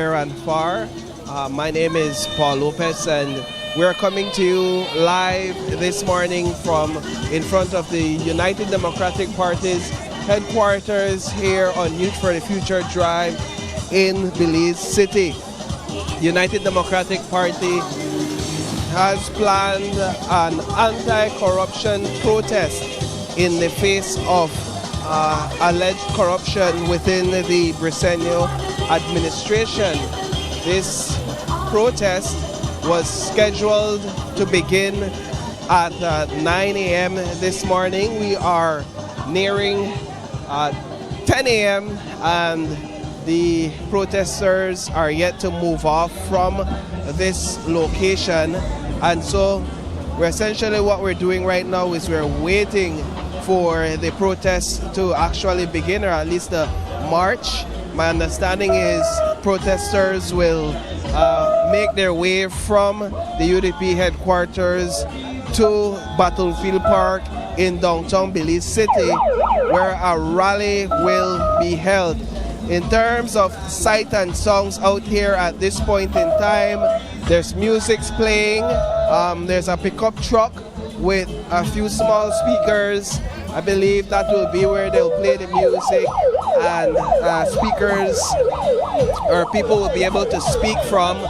near and far. My name is Paul Lopez, and we're coming to you live this morning from in front of the United Democratic Party's headquarters here on Youth for the Future Drive in Belize City. United Democratic Party has planned an anti-corruption protest in the face of alleged corruption within the Briceño administration. This protest was scheduled to begin at 9 a.m. this morning. We are nearing 10 a.m. and the protesters are yet to move off from this location. And so essentially what we're doing right now is we're waiting for the protest to actually begin, or at least the march. My understanding is protesters will make their way from the UDP headquarters to Battlefield Park in downtown Belize City, where a rally will be held. In terms of sight and sounds out here at this point in time, there's music playing, there's a pickup truck with a few small speakers. I believe that will be where they'll play the music, and speakers or people will be able to speak from.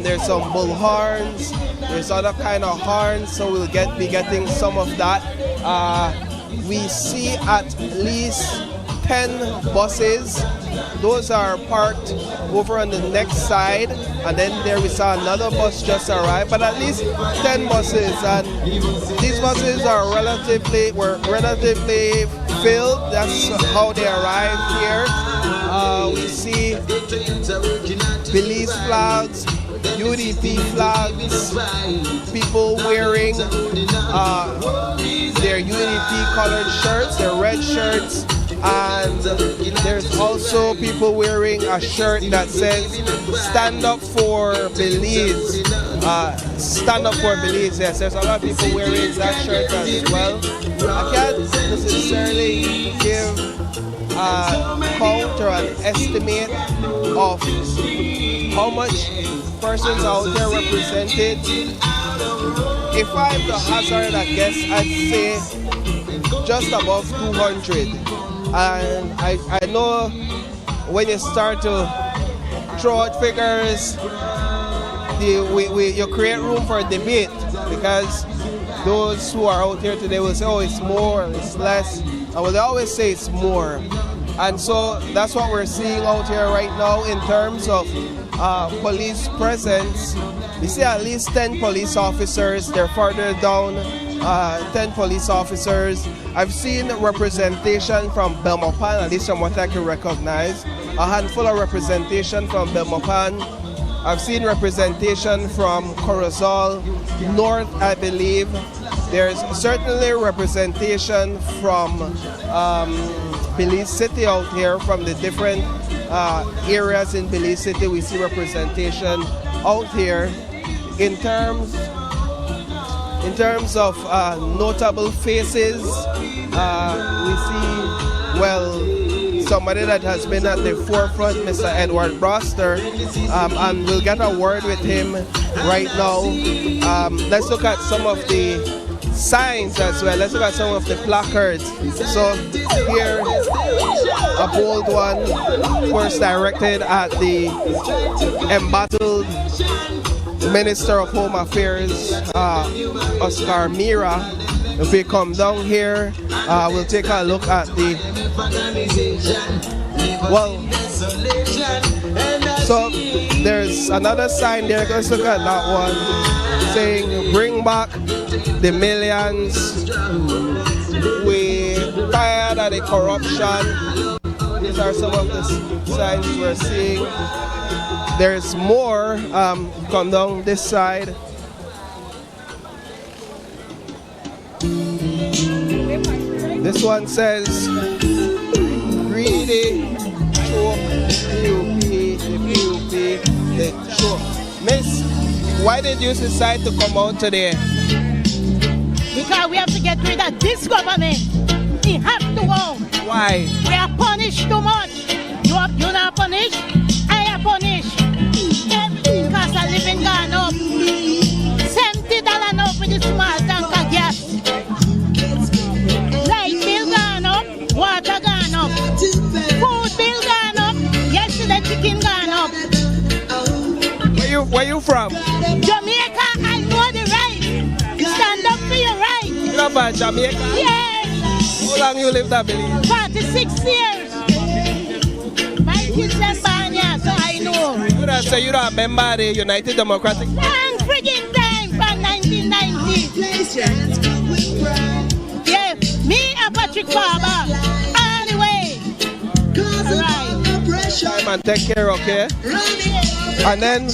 There's some bull horns, there's other kind of horns, so we'll be getting some of that. We see at least 10 buses. Those are parked over on the next side, and then there we saw another bus just arrive, but at least 10 buses, and these buses are relatively filled. That's how they arrived here. We see Belize flags, UDP flags, people wearing their UDP colored shirts, their red shirts, and there's also people wearing a shirt that says "Stand Up for Belize." Stand Up for Belize. Yes, there's a lot of people wearing that shirt as well. I can't necessarily give a count or an estimate of how much persons out there represented. If I'm to hazard a guess, I'd say just above 200. And I know when you start to throw out figures, you create room for debate, because those who are out here today will say, oh, it's more, it's less, and will always say it's more. And so that's what we're seeing out here right now in terms of police presence. You see at least 10 police officers. They're further down, 10 police officers. I've seen representation from Belmopan, at least from what I can recognize. A handful of representation from Belmopan. I've seen representation from Corozal North, I believe. There's certainly representation from Belize City out here, from the different areas in Belize City. We see representation out here. In terms of notable faces, we see, well, somebody that has been at the forefront, Mr. Edward Broster, and we'll get a word with him right now. Let's look at some of the signs as well. Let's look at some of the placards. So here, a bold one, of course, directed at the embattled Minister of Home Affairs, Oscar Mira. If we come down here, we'll take a look at the, well, so there's another sign there. Let's look at that one, saying, bring back the millions. We're tired of the corruption. These are some of the signs we're seeing. There's more. Come down this side. This one says, greedy, choke, PUP, the choke. Miss, why did you decide to come out today? Because we have to get rid of this government. We have to go. Why? We are punished too much. You're not punished, I am punished. Where you from? Jamaica, I know the right. Stand up for your right. You from Jamaica? Yes. How long you live there, Belize? 46 years. My kids are born here, so I know. You don't say you don't member of the United Democratic Party? Long friggin' time from 1990. Yeah, me and Patrick Barber. All the way. All right. Time and take care, okay? And then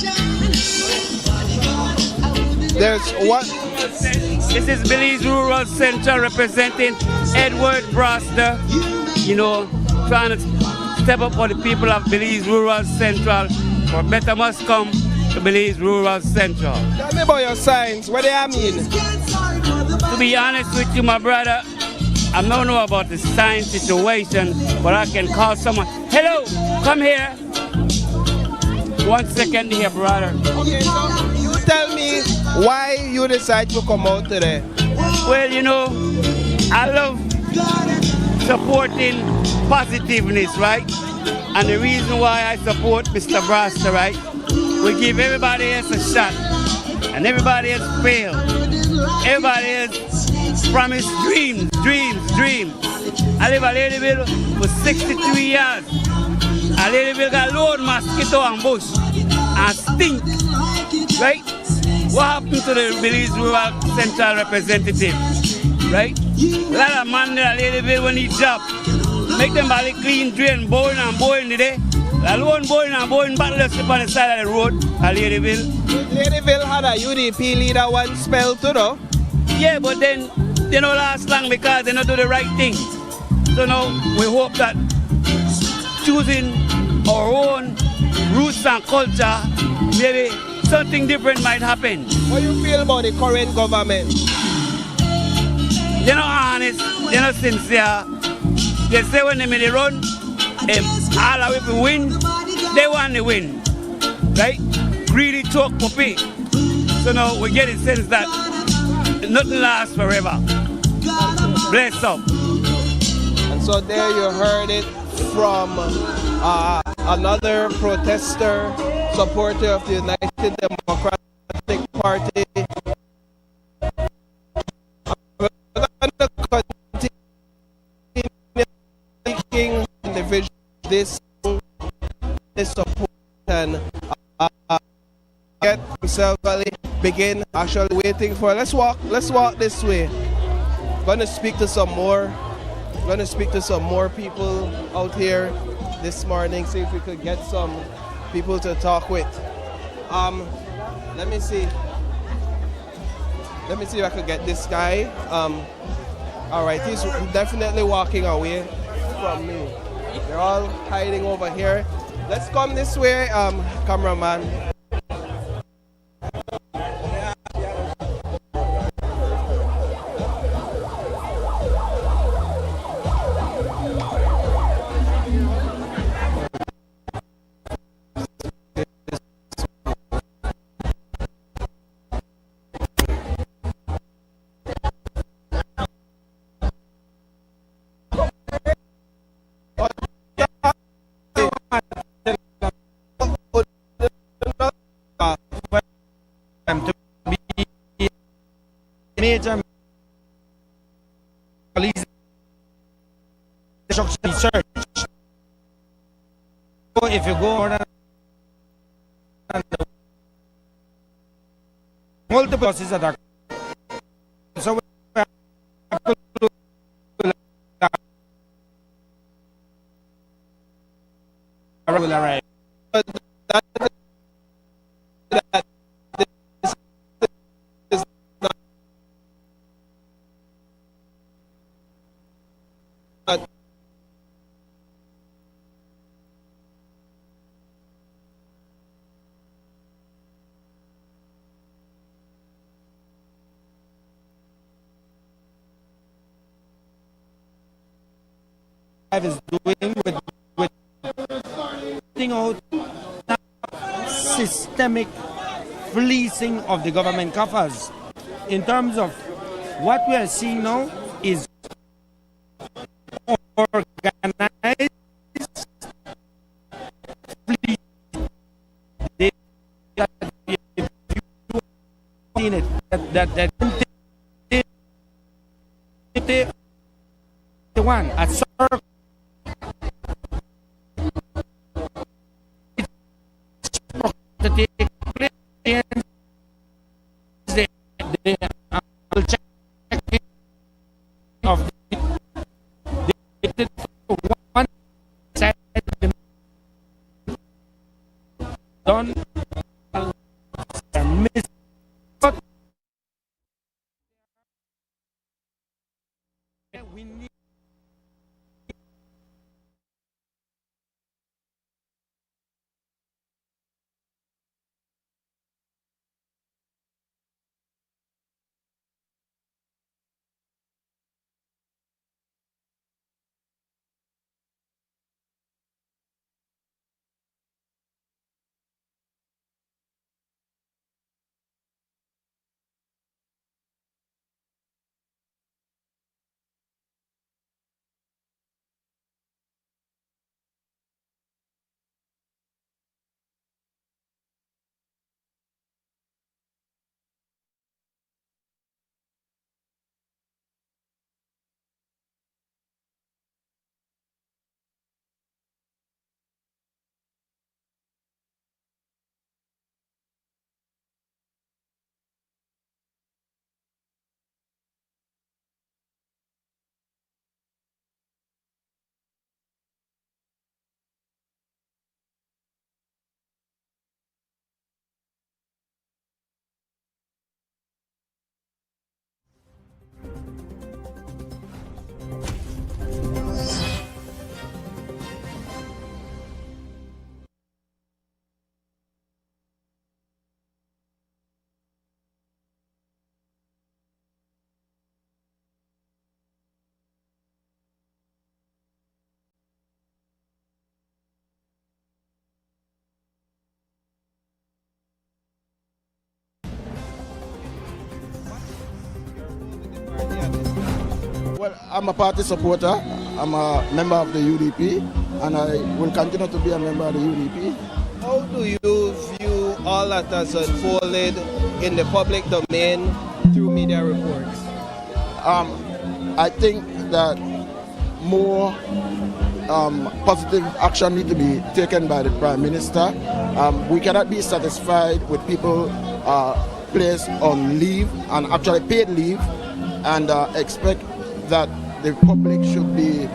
there's what? This is Belize Rural Central representing Edward Broster, you know, trying to step up for the people of Belize Rural Central. For better must come to Belize Rural Central. Tell me about your signs. What do you mean? To be honest with you, my brother, I don't know about the sign situation, but I can call someone. Hello, come here. 1 second here, brother. Okay, so you tell me why you decide to come out today. Well, you know, I love supporting positiveness, right? And the reason why I support Mr. Broster, right? We give everybody else a shot, and everybody else failed. Everybody else promised dreams. I live at Ladyville for 63 years. And Ladyville got load mosquito and bush and stink, right? What happened to the Belize Rural Central representative, right? A lot of man there at Ladyville when he job, make them body clean, drain, boring today. Alone boring battle slip on the side of the road at Ladyville. Ladyville had a UDP leader one spell too, though. Yeah, but then they don't last long because they don't do the right thing. So now we hope that choosing our own roots and culture, maybe something different might happen. What do you feel about the current government? They're not honest, they're not sincere. They say when they may run, if all of people win, they want to win. Right? Greedy talk puppy. So now we get a sense that nothing lasts forever. Bless up. And so there you heard it from another protester, supporter of the United Democratic Party. We're going to continue speaking in the vision this support and get himself begin actually waiting for. Let's walk this way. Gonna speak to some more people out here this morning, see if we could get some people to talk with. Let me see if I could get this guy. All right, he's definitely walking away from me. They're all hiding over here. Let's come this way, cameraman. Major police research. So if you go on multiple processes that are so right. Is doing with putting out systemic fleecing of the government coffers. In terms of what we are seeing now is organized fleecing. They are seen it. That the one at circle to take place. The checking of the one side done miss. We need Well, I'm a party supporter. I'm a member of the UDP, and I will continue to be a member of the UDP. How do you view all that has unfolded in the public domain through media reports? I think that more positive action need to be taken by the Prime Minister. We cannot be satisfied with people placed on leave and actually paid leave and expect that the public should be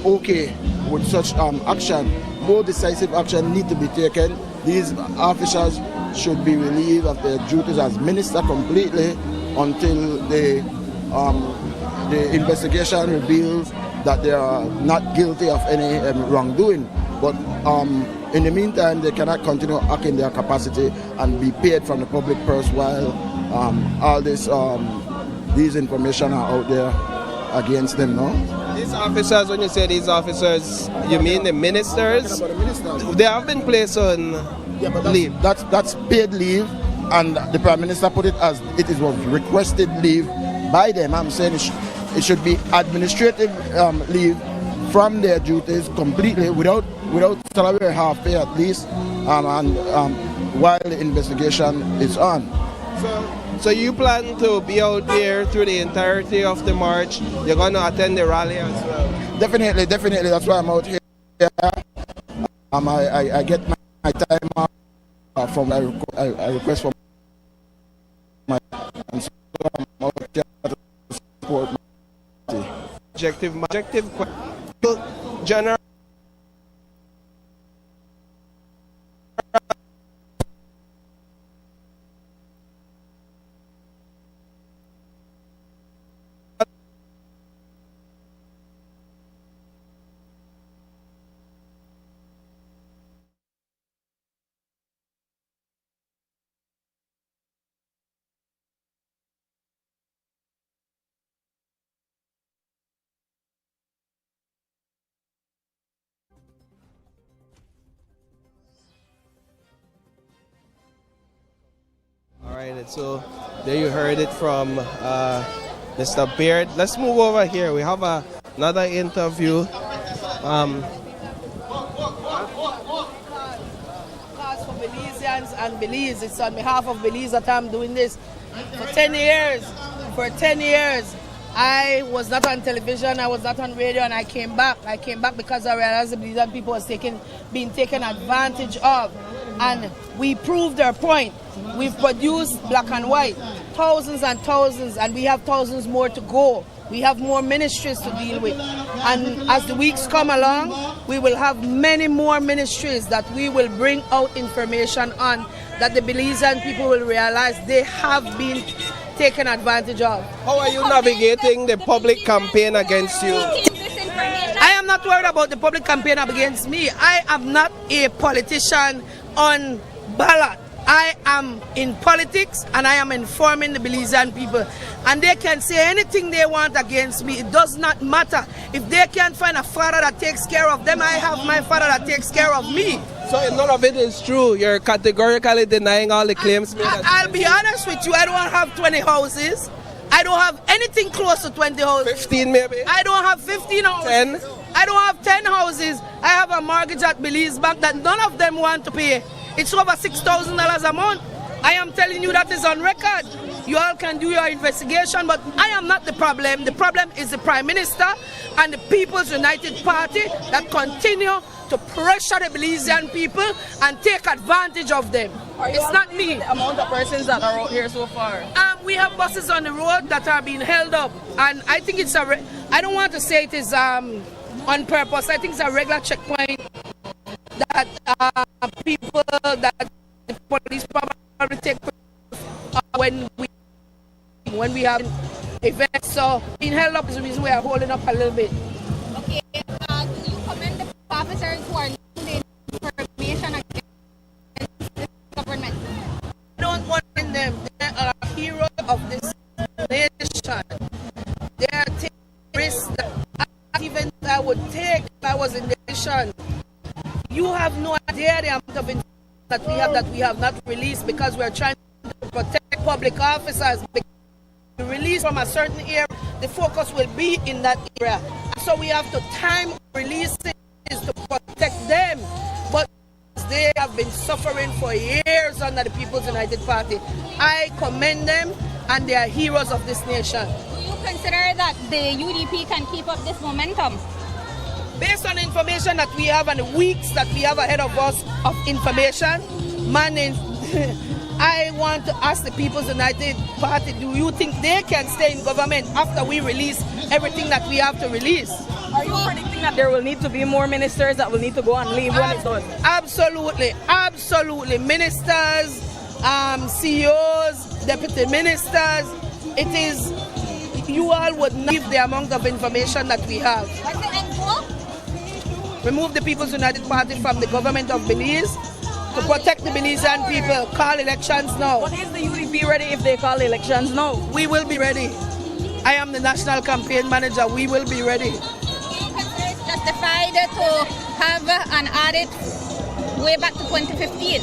okay with such action. More decisive action need to be taken. These officers should be relieved of their duties as minister completely until the investigation reveals that they are not guilty of any wrongdoing. But in the meantime, they cannot continue acting their capacity and be paid from the public purse while all these information are out there against them, no? These officers, when you say these officers, you mean the ministers? The ministers. They have been placed on leave. That's paid leave, and the Prime Minister put it as it was requested leave by them. I'm saying it should be administrative leave from their duties completely without salary or half pay at least, and while the investigation is on. So you plan to be out there through the entirety of the march? You're going to attend the rally as well? Definitely. That's why I'm out here. I get my time off from I request for my, and so I'm out here to support my objective general. All right, so there you heard it from Mr. Beard. Let's move over here. We have another interview. Cause for Belizeans and Belize. It's on behalf of Belize that I'm doing this. For 10 years, I was not on television, I was not on radio, and I came back. I came back because I realized the Belizean people was being taken advantage of. And we proved our point. We've produced black and white, thousands and thousands, and we have thousands more to go. We have more ministries to deal with. And as the weeks come along, we will have many more ministries that we will bring out information on, that the Belizean people will realize they have been taken advantage of. How are you navigating the public campaign against you? I am not worried about the public campaign against me. I am not a politician on ballot. I am in politics and I am informing the Belizean people. And they can say anything they want against me. It does not matter. If they can't find a father that takes care of them, I have my father that takes care of me. So none of it is true. You're categorically denying all the claims made. I'll be honest with you, I don't have 20 houses. I don't have anything close to 20 houses. 15 maybe? I don't have 15 houses. 10? I don't have 10 houses. I have a mortgage at Belize Bank that none of them want to pay. It's over $6,000 a month. I am telling you that is on record. You all can do your investigation, but I am not the problem. The problem is the Prime Minister and the People's United Party that continue to pressure the Belizean people and take advantage of them. It's not me. The amount of persons that are out here so far? We have buses on the road that are being held up, and I think it's I don't want to say it is on purpose. I think it's a regular checkpoint that people, that the police probably take when we have events. So being held up is the reason we are holding up a little bit. Okay, do you commend the officers who are leaking the information against the government? I don't want them. They are heroes of this nation. They are taking risks that even I would take if I was in the nation. You have no idea the amount of information that we have not released because we are trying to protect public officers. We release from a certain area, the focus will be in that area. So we have to time releasing to protect them. But they have been suffering for years under the People's United Party. I commend them, and they are heroes of this nation. Do you consider that the UDP can keep up this momentum? Based on the information that we have and the weeks that we have ahead of us of information, I want to ask the People's United Party, do you think they can stay in government after we release everything that we have to release? Are you predicting that there will need to be more ministers that will need to go and leave when it's done? Absolutely, absolutely. Ministers, CEOs, deputy ministers, it is, you all would not give the amount of information that we have. What's the end goal? Remove the People's United Party from the government of Belize to protect the Belizean people. Call elections now. But is the UDP ready if they call elections now? We will be ready. I am the national campaign manager. We will be ready. Do you consider it's justified to have an audit way back to 2015?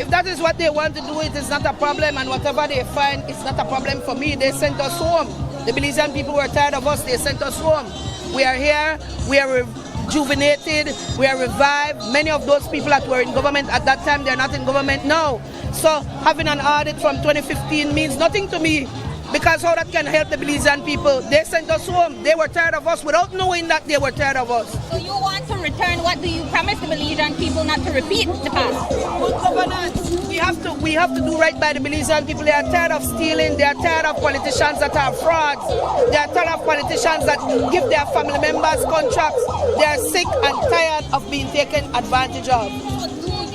If that is what they want to do, it is not a problem, and whatever they find, it's not a problem for me. They sent us home. The Belizean people were tired of us. They sent us home. We are here. We are rejuvenated. We are revived. Many of those people that were in government at that time, they're not in government now. So having an audit from 2015 means nothing to me, because how that can help the Belizean people? They sent us home. They were tired of us without knowing that they were tired of us. So you want to return, what do you promise the Belizean people not to repeat the past? Good governance. We have to do right by the Belizean people. They are tired of stealing. They are tired of politicians that are frauds. They are tired of politicians that give their family members contracts. They are sick and tired of being taken advantage of. So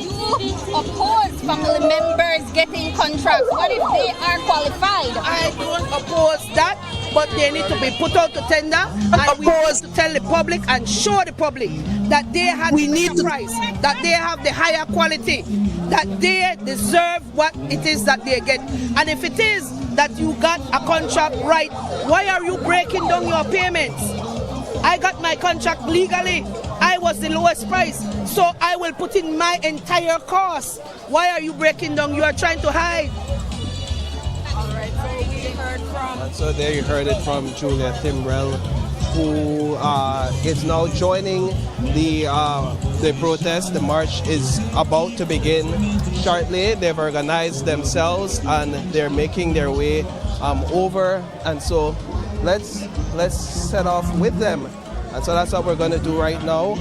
do you oppose family members getting contracts? What if they are qualified? I don't oppose that, but they need to be put out to tender, and we need to tell the public and show the public that they have the price, that they have the higher quality, that they deserve what it is that they get. And if it is that you got a contract right, why are you breaking down your payments? I got my contract legally. I was the lowest price, so I will put in my entire cost. Why are you breaking down? You are trying to hide. All right, so we heard from... So there you heard it from Julia Timbrell, who is now joining the protest. The march is about to begin shortly. They've organized themselves and they're making their way over. And so let's set off with them. And so that's what we're going to do right now.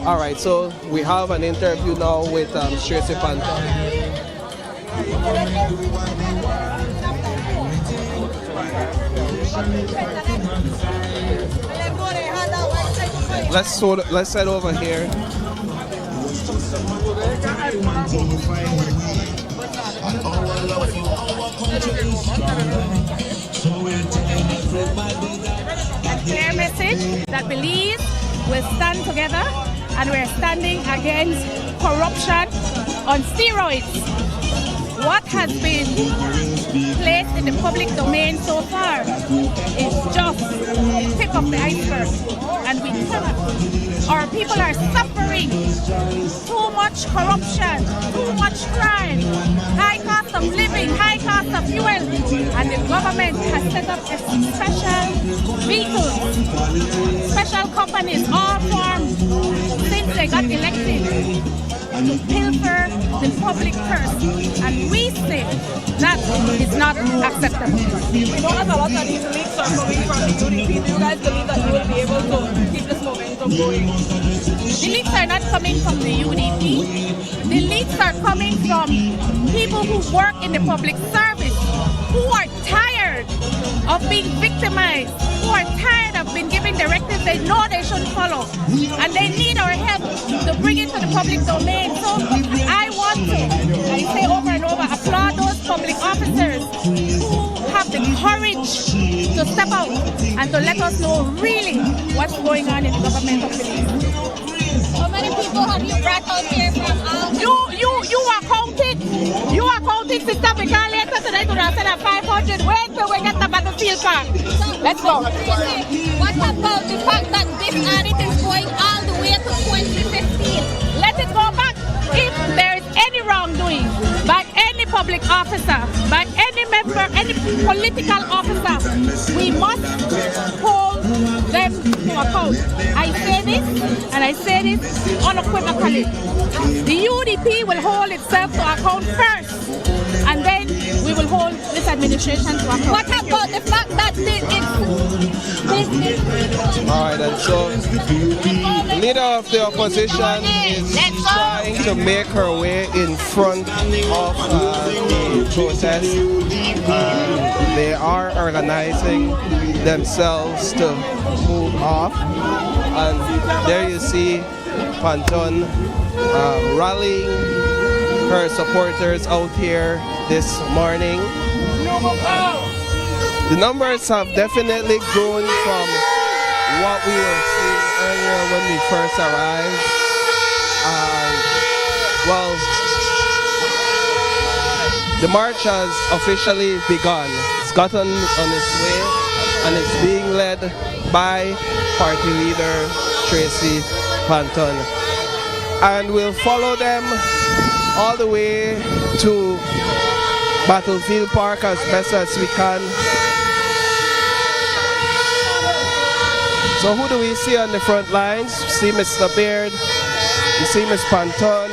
All right, so we have an interview now with Tracy Panton. Let's head over here. A clear message that Belize will stand together, and we're standing against corruption on steroids. What has been placed in the public domain so far is just the tip of the iceberg, and we cannot. Our people are suffering too much corruption, too much crime, high cost of living, high cost of fuel, and the government has set up a special vehicles, special companies, all formed since they got elected, to pilfer the public purse, and we say that is not acceptable. You know, as a lot of these leaks are coming from the UDP, do you guys believe that you will be able to keep this momentum going? The leaks are not coming from the UDP. The leaks are coming from people who work in the public service, who are tired of being victimized, who are tired of being given directives they know they shouldn't follow, and they need our help to bring it to the public domain. So I want to, I say over and over, applaud those public officers who have the courage to step out and to let us know really what's going on in the government of Belize. How many people have you brought out here from all? You are counted. You are counted, sister. We can't later today to send a 500. Wait till we get the battlefield park. Let's go. What about the fact that this audit is going all the way to 2015? Let it go back. If there is any wrongdoing by any public officer, by any member, any political officer, we must hold them to account. I say this, and I say this unequivocally. The UDP will hold itself to account first, and then we will hold this administration to account. What about the fact that All right, and so the leader of the opposition is trying to make her way in front of the protest. They are organizing themselves to move off, and there you see Panton rallying her supporters out here this morning. The numbers have definitely grown from what we were seeing earlier when we first arrived. Well, the march has officially begun. It's gotten on its way, and it's being led by party leader Tracy Panton. And we'll follow them all the way to Battlefield Park as best as we can. So who do we see on the front lines? You see Mr. Beard, you see Ms. Panton.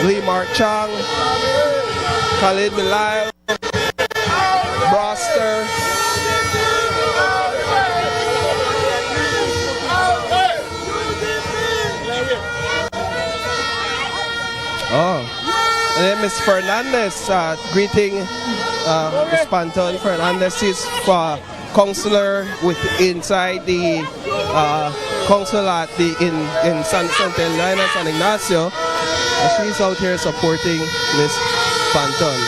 Lee Mark Chang, Khalid Milail, Broster. And then Ms. Fernandez greeting Ms. Panton. Fernandez is counselor inside the consulate in Santa Elena, San Ignacio. And she's out here supporting Ms. Panton.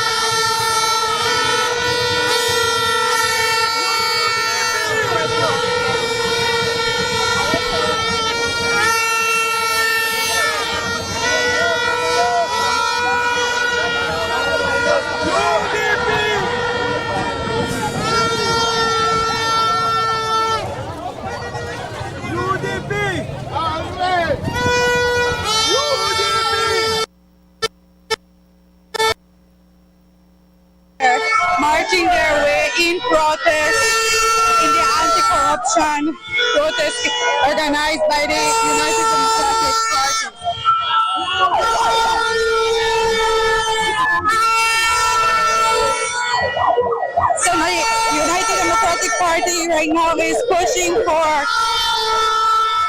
demonstration protest organized by the United Democratic Party. So the United Democratic Party right now is pushing for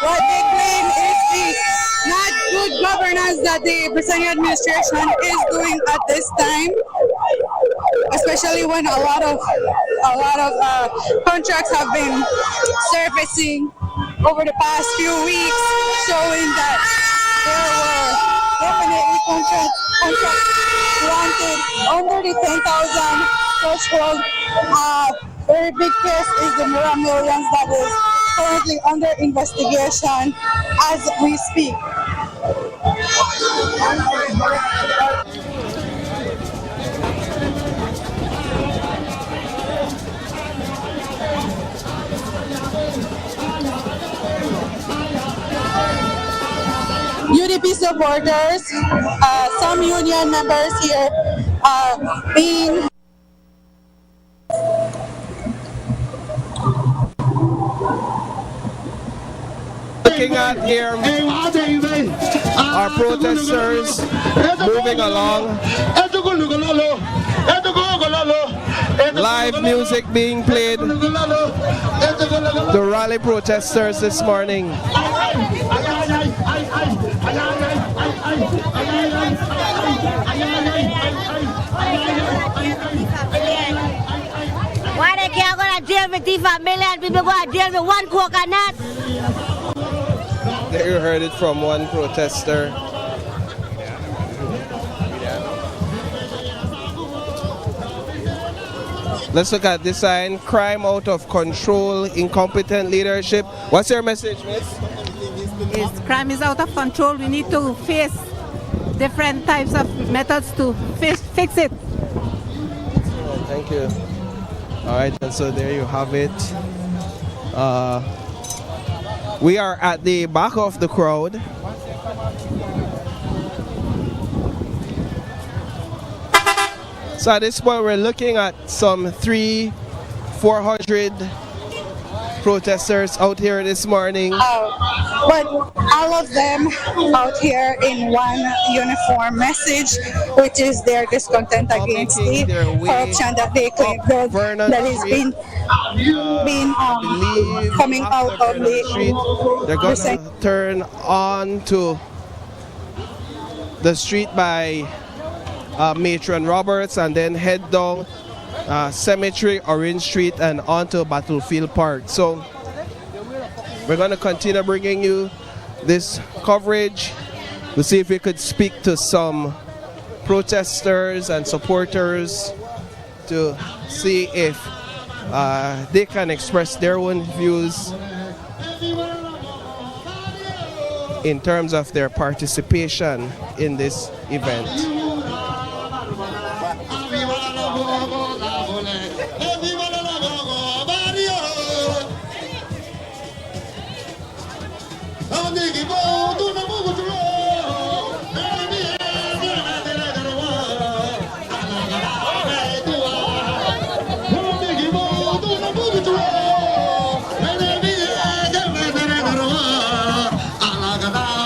what they claim is the not good governance that the presiding administration is doing at this time, especially when a lot of contracts have been surfacing over the past few weeks, showing that there were definitely contracts granted under the 10,000 threshold. Very big case is the Mura Millions that is currently under investigation as we speak. UDP supporters, some union members here are being looking at here are protesters moving along. Live music being played. The rally protesters this morning. Why they can't go to jail with 5 million people go to jail with one coconut? There you heard it from one protester. Let's look at this sign. Crime out of control, incompetent leadership. What's your message, miss? Yes, crime is out of control. We need to face different types of methods to fix it. Thank you. All right, and so there you have it. We are at the back of the crowd. So at this point, we're looking at some 300-400 protesters out here this morning. But all of them out here in one uniform message, which is their discontent against the corruption that they claim that has been coming out of the street. They're going to turn on to the street by Matron Roberts and then head down Cemetery, Orange Street, and onto Battlefield Park. So we're going to continue bringing you this coverage. We'll see if we could speak to some protesters and supporters to see if they can express their own views in terms of their participation in this event.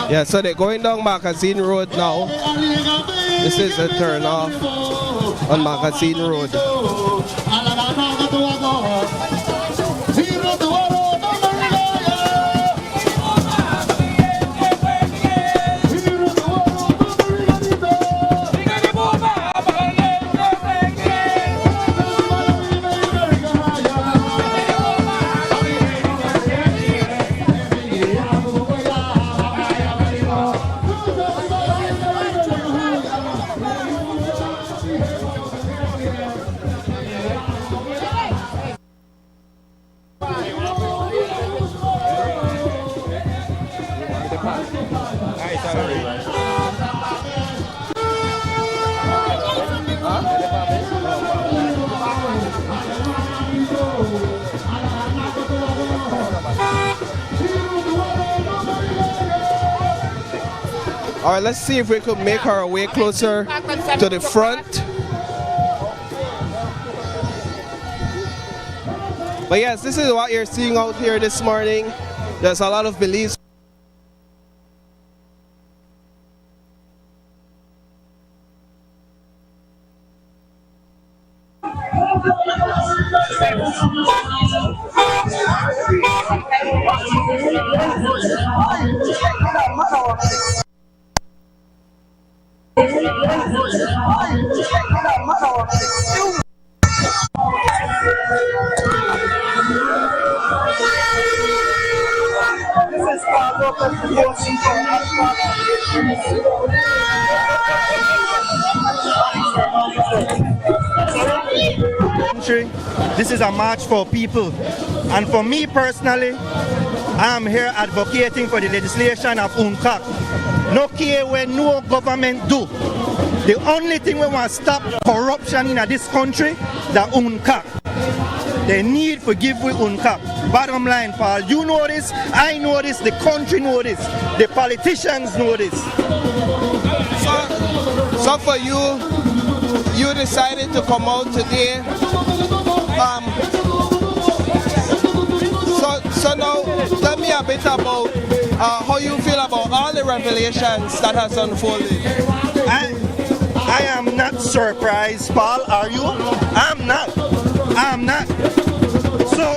Yeah, so they're going down Magazine Road now. This is a turn off on Magazine Road. All right, let's see if we could make our way closer to the front. But yes, this is what you're seeing out here this morning. There's a lot of beliefs. This is a march for people, and for me personally, I am here advocating for the legislation of UNCAC. No care where no government do. The only thing we want to stop corruption in this country, the UNCAC. They need to give with UNCAC. Bottom line, Paul, you know this, I know this, the country know this, the politicians know this. So for you, you decided to come out today. So now, tell me a bit about how you feel about all the revelations that has unfolded. I am not surprised, Paul, are you? I'm not. So,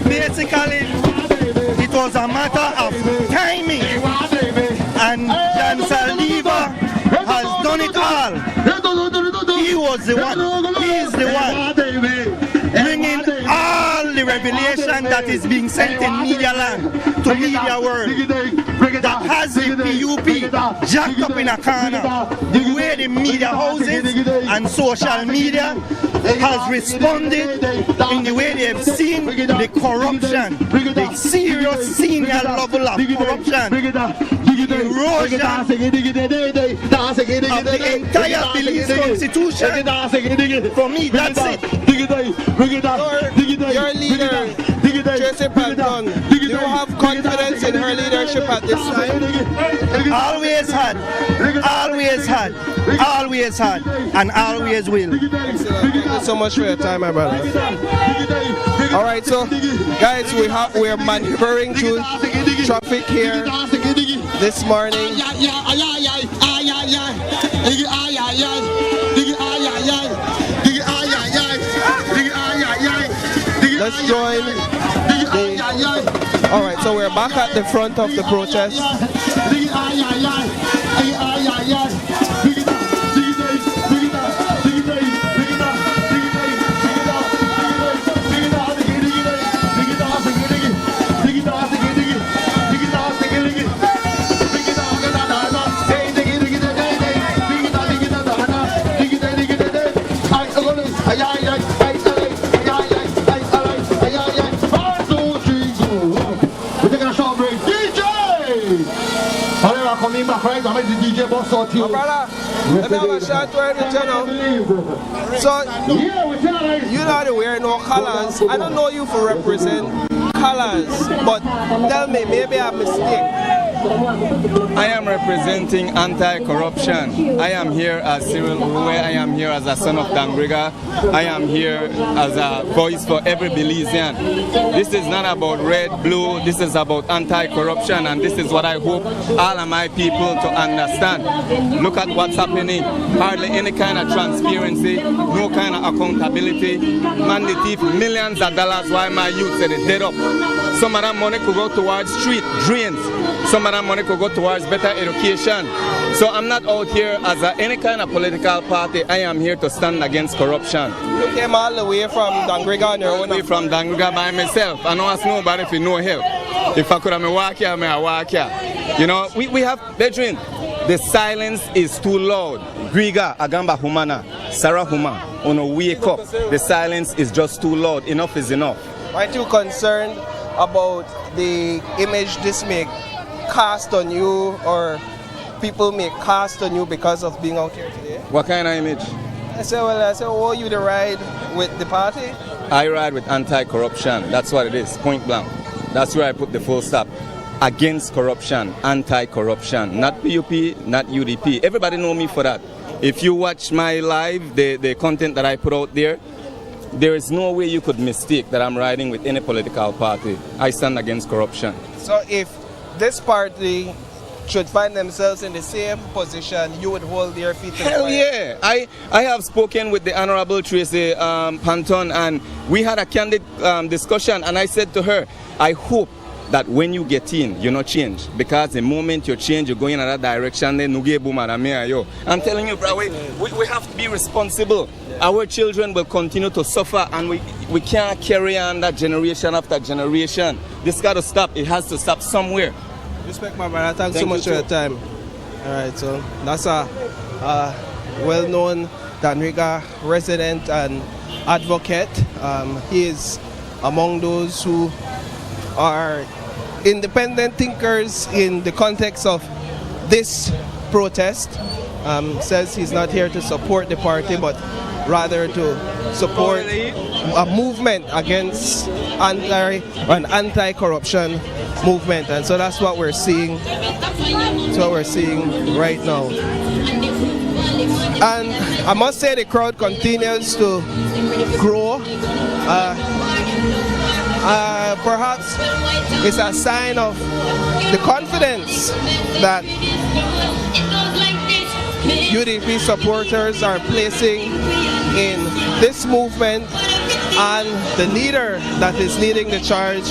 basically, it was a matter of timing. And Jan Saldivar has done it all. He was the one. He is the one bringing all the revelation that is being sent in media land to media world. That has the PUP jacked up in a corner. The way the media houses and social media has responded in the way they have seen the corruption, the serious senior level of corruption, the erosion of the entire Belize constitution. For me, that's it. Your leader, Tracy Panton, do you have confidence in her leadership at this time? Always had, and always will. Excellent. Thank you so much for your time, my brother. All right, so guys, we're maneuvering through traffic here this morning. Let's join. All right, so we're back at the front of the protest. DJ boss out here. Brother, let me have a short word with you now. So, you not wear no colors. I don't know you for represent colors, but tell me, maybe I'm mistaken. I am representing anti-corruption. I am here as Cyril Uruwe. I am here as a son of Dangriga. I am here as a voice for every Belizean. This is not about red, blue. This is about anti-corruption, and this is what I hope all of my people to understand. Look at what's happening. Hardly any kind of transparency, no kind of accountability. Man, they thief millions of dollars while my youth said it dead up. Some of that money could go towards street drains. Some of that money could go towards better education. So I'm not out here as any kind of political party. I am here to stand against corruption. You came all the way from Dangriga on your own? Way from Dangriga by myself. I don't ask nobody if you know help. If I could have walk here, I walk here. You know, we have, Bedrin, the silence is too loud. Griga, Agamba Humana, Sarah Huma, on wake up. The silence is just too loud. Enough is enough. Aren't you concerned about the image this may cast on you, or people may cast on you because of being out here today? What kind of image? I said, oh, you to ride with the party? I ride with anti-corruption. That's what it is, point blank. That's where I put the full stop. Against corruption, anti-corruption, not PUP, not UDP. Everybody know me for that. If you watch my live, the content that I put out there, there is no way you could mistake that I'm riding with any political party. I stand against corruption. So if this party should find themselves in the same position, you would hold their feet to the fire? Hell yeah. I have spoken with the Honorable Tracy Panton, and we had a candid discussion, and I said to her, I hope that when you get in, you're not change. Because the moment you change, you're going in another direction, then I'm telling you, bro, we have to be responsible. Our children will continue to suffer, and we can't carry on that generation after generation. This got to stop. It has to stop somewhere. Respect, my brother. Thanks so much for your time. All right, so that's a well-known Danriga resident and advocate. He is among those who are independent thinkers in the context of this protest. Says he's not here to support the party, but rather to support a movement against an anti-corruption movement, and so that's what we're seeing. That's what we're seeing right now. And I must say the crowd continues to grow. Perhaps it's a sign of the confidence that UDP supporters are placing in this movement, and the leader that is leading the charge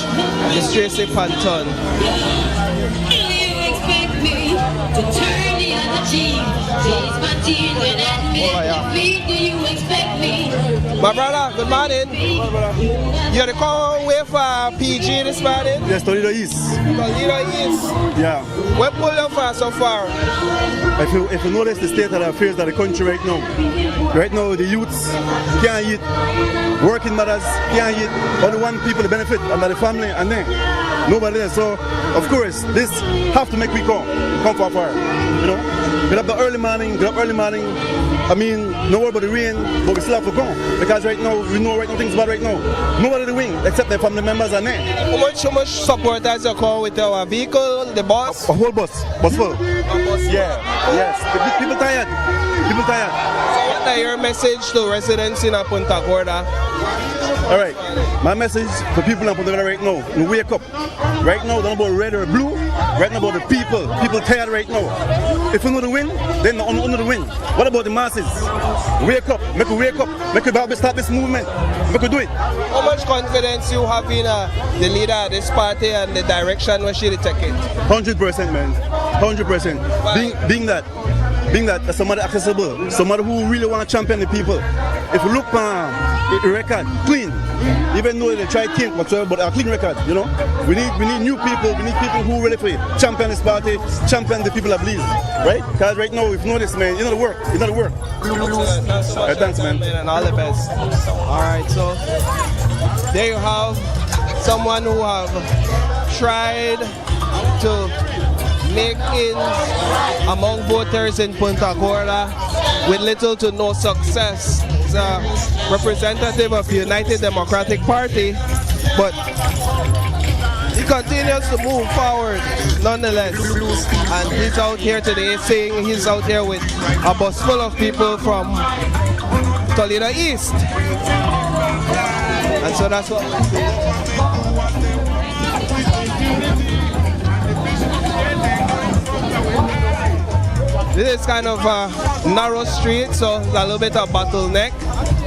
is Tracy Panton. My brother, good morning. You're the call way for PG this morning? Yes, Toledo East. Toledo East? Yeah. What pulled you for so far? If you notice the state of the affairs of the country right now the youths can't eat, working mothers can't eat, only one people to benefit, and by the family, and then nobody there. So, of course, this have to make we come for fire, you know. Get up early morning. I mean, no worry about the rain, but we still have to go. Because right now, we know right now things bad right now. Nobody to win, except their family members and them. How much supporters you call with our vehicle, the bus? A whole bus full. Yeah, yes. The people tired. So what are your message to residents in Punta Gorda? All right, my message for people in Punta Gorda right now, we wake up. Right now, don't know about red or blue. Right now about the people. People tired right now. If we know the win, then only the win. What about the masses? Wake up. Make we start this movement. Make we do it. How much confidence you have in the leader of this party and the direction where she take it? 100%, man. 100%. Being that somebody accessible, somebody who really want to champion the people. If you look at the record, clean. Even though they try to think whatsoever, but a clean record, you know. We need new people. We need people who really for champion this party, champion the people of Belize, right? Because right now, if you know this, man, you know the work. Thanks, man. And all the best. All right, so there you have someone who have tried to make ends among voters in Punta Gorda with little to no success. He's a representative of the United Democratic Party, but he continues to move forward nonetheless. And he's out here today saying he's out here with a bus full of people from Toledo East. And so that's what we're doing. This is kind of a narrow street, so it's a little bit of bottleneck,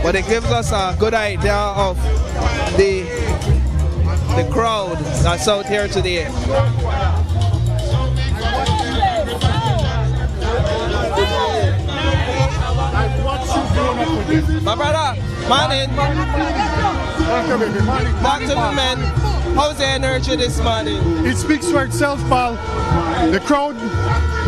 but it gives us a good idea of the crowd that's out here today. My brother, morning. Back to the men. How's the energy this morning? It speaks for itself, pal. The crowd,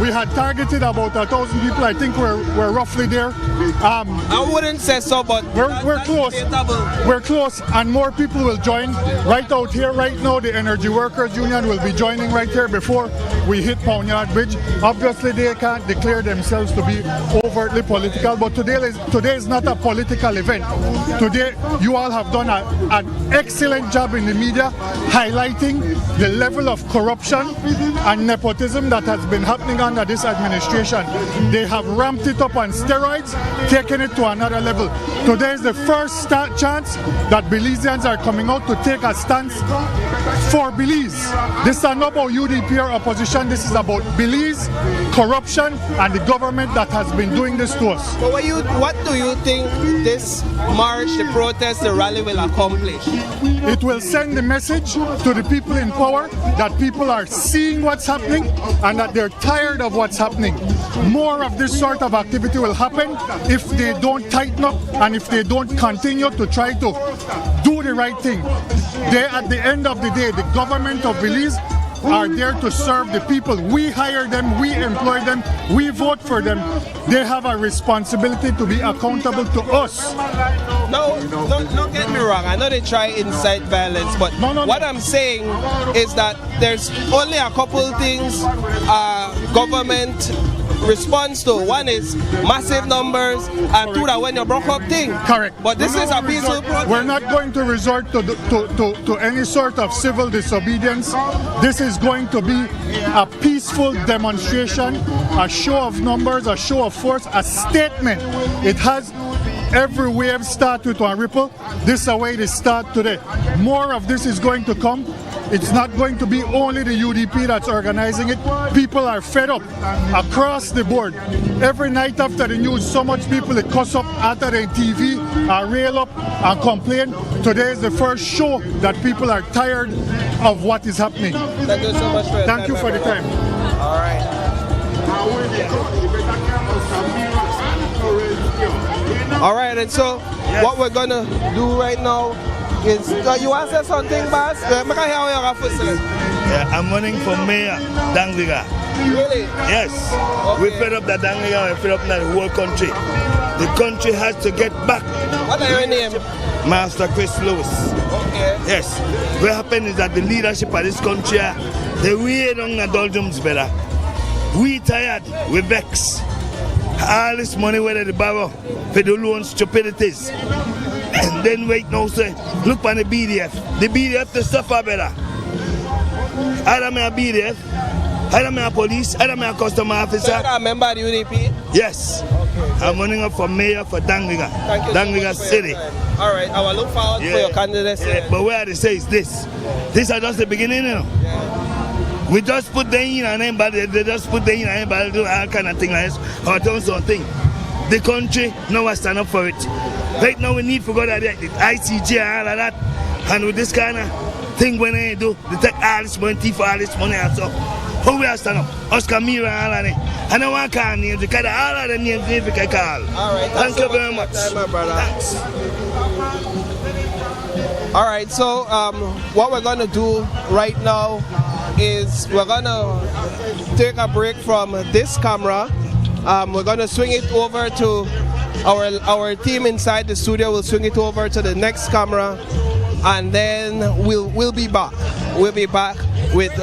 we had targeted about 1,000 people. I think we're roughly there. I wouldn't say so, but we're close. Debatable. We're close, and more people will join. Right out here, right now, the Energy Workers Union will be joining right here before we hit Pound Bridge. Obviously, they can't declare themselves to be overtly political, but today is not a political event. Today, you all have done an excellent job in the media highlighting the level of corruption and nepotism that has been happening under this administration. They have ramped it up on steroids, taken it to another level. Today is the first chance that Belizeans are coming out to take a stance for Belize. This is not about UDP or opposition, this is about Belize, corruption, and the government that has been doing this to us. So what do you think this march, the protest, the rally will accomplish? It will send the message to the people in power that people are seeing what's happening and that they're tired of what's happening. More of this sort of activity will happen if they don't tighten up and if they don't continue to try to do the right thing. They, at the end of the day, the government of Belize are there to serve the people. We hire them, we employ them, we vote for them. They have a responsibility to be accountable to us. No, don't get me wrong. I know they try incite violence, but what I'm saying is that there's only a couple things government responds to. One is massive numbers, and two, that when you broke up thing. Correct. But this is a peaceful protest. We're not going to resort to any sort of civil disobedience. This is going to be a peaceful demonstration, a show of numbers, a show of force, a statement. It has every wave start with one ripple. This is the way it starts today. More of this is going to come. It's not going to be only the UDP that's organizing it. People are fed up across the board. Every night after the news, so much people that cuss up after the TV, rail up and complain. Today is the first show that people are tired of what is happening. Thank you so much for your time. Thank you for the time. All right. All right, and so what we're gonna do right now is, you want to say something, Bas? Yeah, I'm running for mayor, Dangliga. Really? Yes. Okay. We fed up the Dangliga, we fed up the whole country. The country has to get back. What are your name? Master Chris Lewis. Okay. Yes. What happened is that the leadership of this country, they way down the doldrums better. We tired, we vex. All this money where they borrow for the loan stupidities. And then right now say, look on the BDF. The BDF to suffer better. Either me a BDF, either me a police, either me a customer officer. So you're a member of the UDP? Yes. Okay. I'm running up for mayor for Dangliga. Dangliga City. All right, I will look forward for your candidacy. Yeah. But where they say is this. This is just the beginning, you know. Yeah. We just put them in and anybody, they just put them in and anybody do all kind of thing like this, or do something. The country, no one stand up for it. Right now we need to go to the ICJ and all of that. And with this kind of thing when they do, they take all this money, for all this money and stuff. How we are stand up? Oscar Mira and all of that. I don't want to call names, because all of the names we can call. All right, thank you very much. Time, my brother. Thanks. All right, so what we're going to do right now is we're going to take a break from this camera. We're going to swing it over to our team inside the studio. Will swing it over to the next camera, and then we'll be back. We'll be back with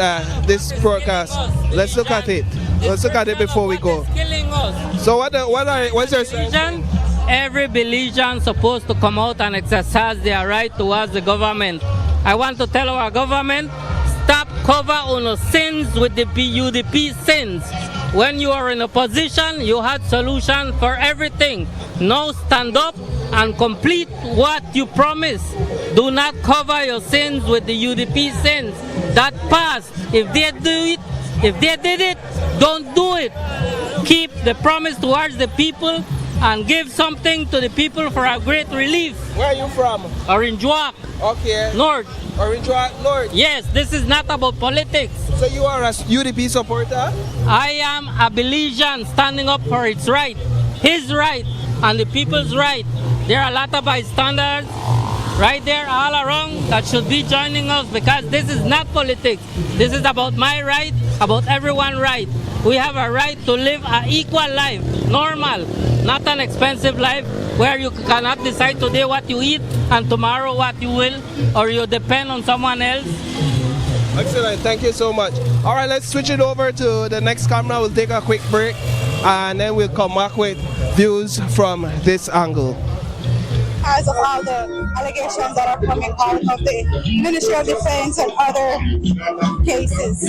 this broadcast. Let's look at it. Let's look at it before we go. So what's your suggestion? Every Belizean supposed to come out and exercise their right towards the government. I want to tell our government, stop cover on the sins with the UDP sins. When you are in a position, you had solution for everything. Now stand up and complete what you promised. Do not cover your sins with the UDP sins. That passed. If they did it, don't do it. Keep the promise towards the people and give something to the people for a great relief. Where are you from? Orange Walk. Okay. North. Orange Walk North. Yes, this is not about politics. So you are a UDP supporter? I am a Belizean standing up for its right, his right, and the people's right. There are a lot of bystanders right there all around that should be joining us, because this is not politics. This is about my right, about everyone's right. We have a right to live an equal life, normal, not an expensive life where you cannot decide today what you eat and tomorrow what you will, or you depend on someone else. Excellent, thank you so much. All right, let's switch it over to the next camera. We'll take a quick break and then we'll come back with views from this angle. because of all the allegations that are coming out of the Ministry of Defense and other cases.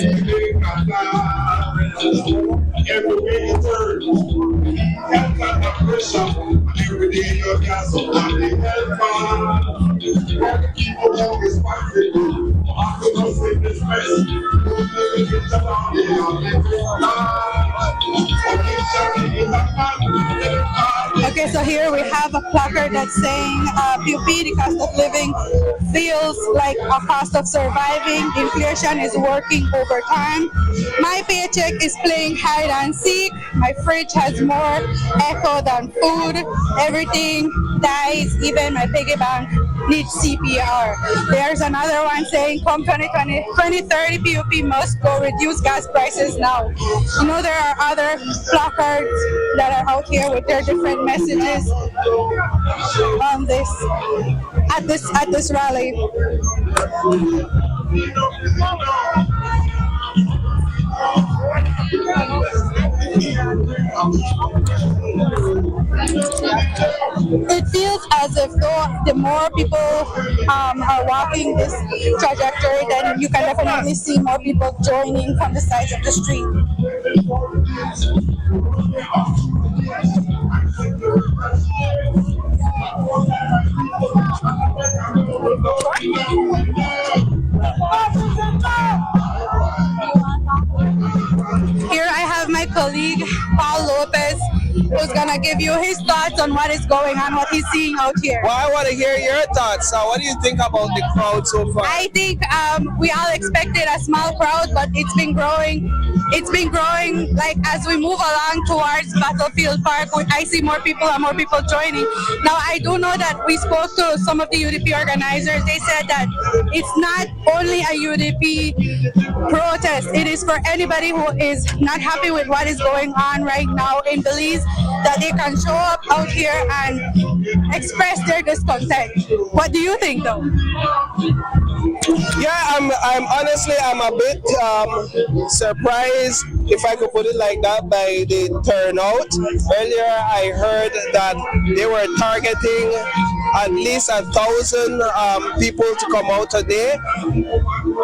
Okay, so here we have a placard that's saying PUP, the cost of living feels like a cost of surviving. Inflation is working overtime. My paycheck is playing hide and seek. My fridge has more echo than food. Everything dies, even my piggy bank needs CPR. There's another one saying, come 2030, PUP must go reduce gas prices now. You know, there are other placards that are out here with their different messages on this, at this rally. It feels as if though the more people are walking this trajectory, then you can definitely see more people joining from the sides of the street. Here I have my colleague, Paul Lopez, who's gonna give you his thoughts on what is going on, what he's seeing out here. Well, I want to hear your thoughts. What do you think about the crowd so far? I think we all expected a small crowd, but it's been growing. It's been growing, like, as we move along towards Battlefield Park. I see more people and more people joining. Now, I do know that we spoke to some of the UDP organizers. They said that it's not only a UDP protest. It is for anybody who is not happy with what is going on right now in Belize, that they can show up out here and express their discontent. What do you think, though? Yeah, I'm honestly, I'm a bit surprised, if I could put it like that, by the turnout. Earlier, I heard that they were targeting at least 1,000 people to come out today.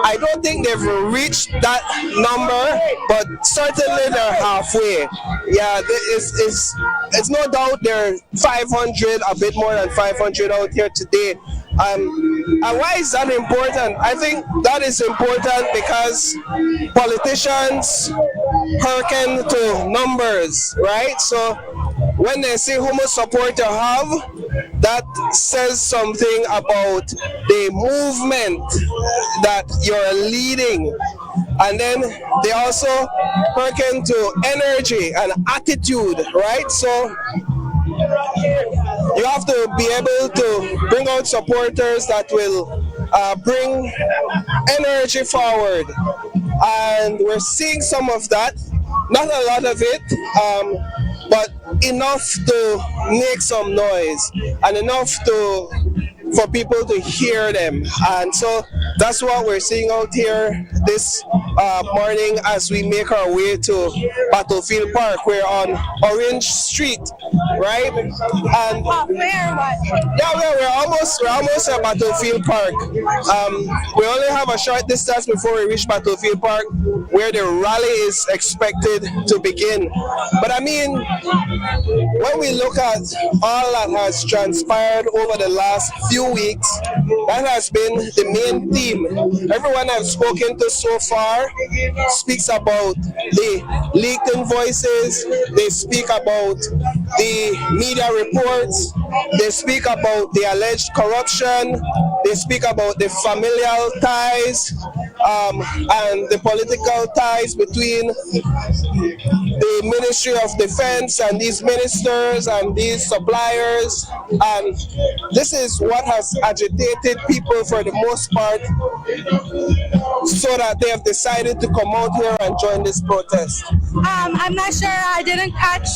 I don't think they've reached that number, but certainly they're halfway. Yeah, it's no doubt there are 500, a bit more than 500 out here today. And why is that important? I think that is important because politicians hearken to numbers, right? So when they say how much support you have, that says something about the movement that you're leading. And then they also hearken to energy and attitude, right? So you have to be able to bring out supporters that will bring energy forward. And we're seeing some of that, not a lot of it, but enough to make some noise and enough for people to hear them. And so that's what we're seeing out here this morning as we make our way to Battlefield Park. We're on Orange Street, right? And we're almost at Battlefield Park. We only have a short distance before we reach Battlefield Park, where the rally is expected to begin. But I mean, when we look at all that has transpired over the last few weeks, that has been the main theme. Everyone I've spoken to so far speaks about the leaked invoices, they speak about the media reports, they speak about the alleged corruption, they speak about the familial ties and the political ties between the Ministry of Defense and these ministers and these suppliers. And this is what has agitated people for the most part, so that they have decided to come out here and join this protest. I'm not sure. I didn't catch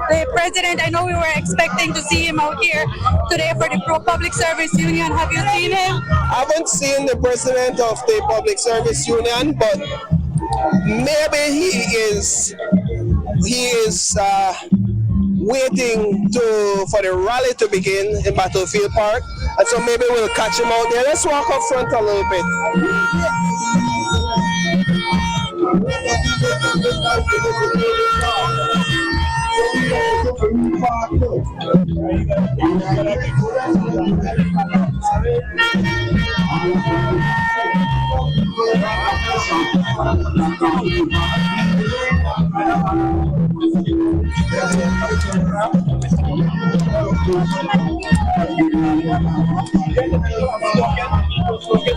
the president. I know we were expecting to see him out here today for the Public Service Union. Have you seen him? I haven't seen the president of the Public Service Union, but maybe he is waiting for the rally to begin in Battlefield Park, and so maybe we'll catch him out there. Let's walk up front a little bit.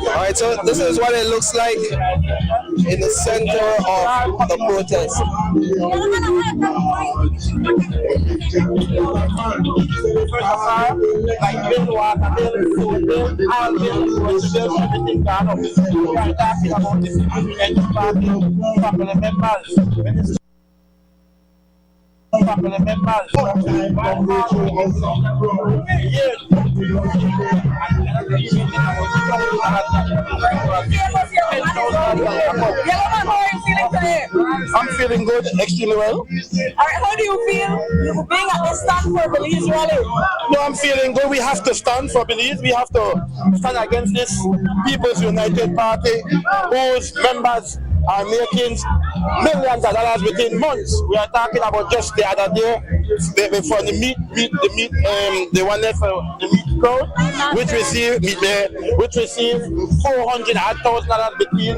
All right, so this is what it looks like in the center of the protest. I'm feeling good, extremely well. Alright, how do you feel being at the stand for Belize rally? No, I'm feeling good. We have to stand for Belize. We have to stand against this People's United Party, whose members are making millions of dollars within months. We are talking about just the other day, for the meat, the one there for the meat crowd, which received $400,000 between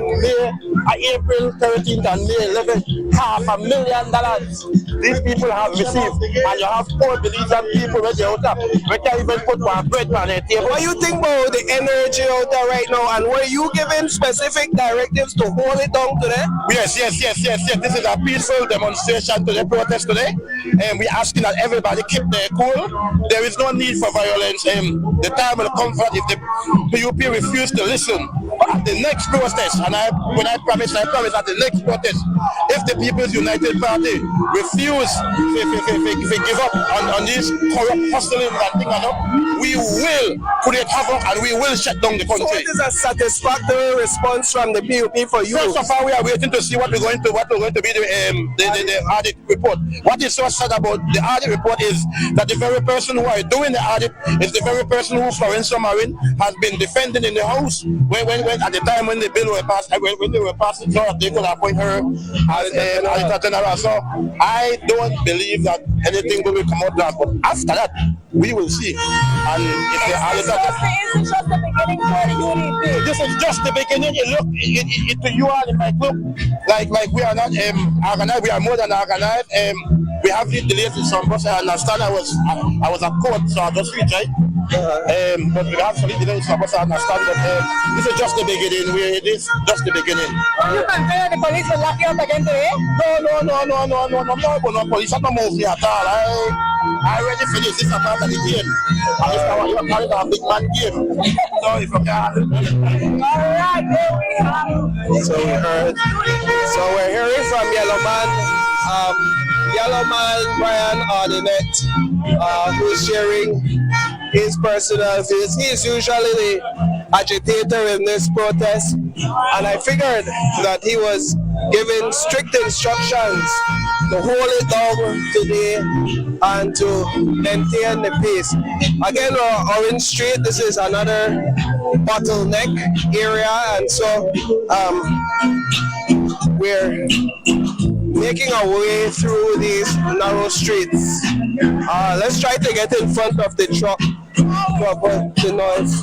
April 13th and May 11th, $500,000 these people have received, and you have poor Belizean people where they out there, we can't even put one bread on their table. What do you think about the energy out there right now, and were you given specific directives to hold it down today? Yes. This is a peaceful demonstration today, protest today, and we're asking that everybody keep their cool. There is no need for violence. The time will come for if the PUP refuse to listen. At the next protest, and I promise at the next protest, if the People's United Party refuse to give up on these corrupt hustling and things like that, we will create havoc and we will shut down the country. So it is a satisfactory response from the PUP for you? So far, we are waiting to see what we're going to be the audit report. What is so sad about the audit report is that the very person who are doing the audit is the very person who Florence Marin has been defending in the House when at the time when the bill were passed, when they were passed, so they could appoint her as Auditor General. So I don't believe that anything will come out that, but after that, we will see. And if the auditor, this is just the beginning for the UDP. This is just the beginning. To you all, it might look like we are not organized. We are more than organized. We have the delays in some buses. I understand. I was at court, so I just reached, right? But we have some delays in some buses. I understand. But this is just the beginning. It is just the beginning. You consider the police will lock you up again today? No, police are not moving at all. I already finished this part of the game. And if I want to a big man game. So if you can. Alright, there we have. So we're hearing from Yellow Man Brian Ardinet, who's sharing his personal views. He is usually the agitator in this protest, and I figured that he was given strict instructions to hold it down today and to maintain the pace. Again, Orange Street, this is another bottleneck area, and so we're making our way through these narrow streets. Let's try to get in front of the truck to avoid the noise.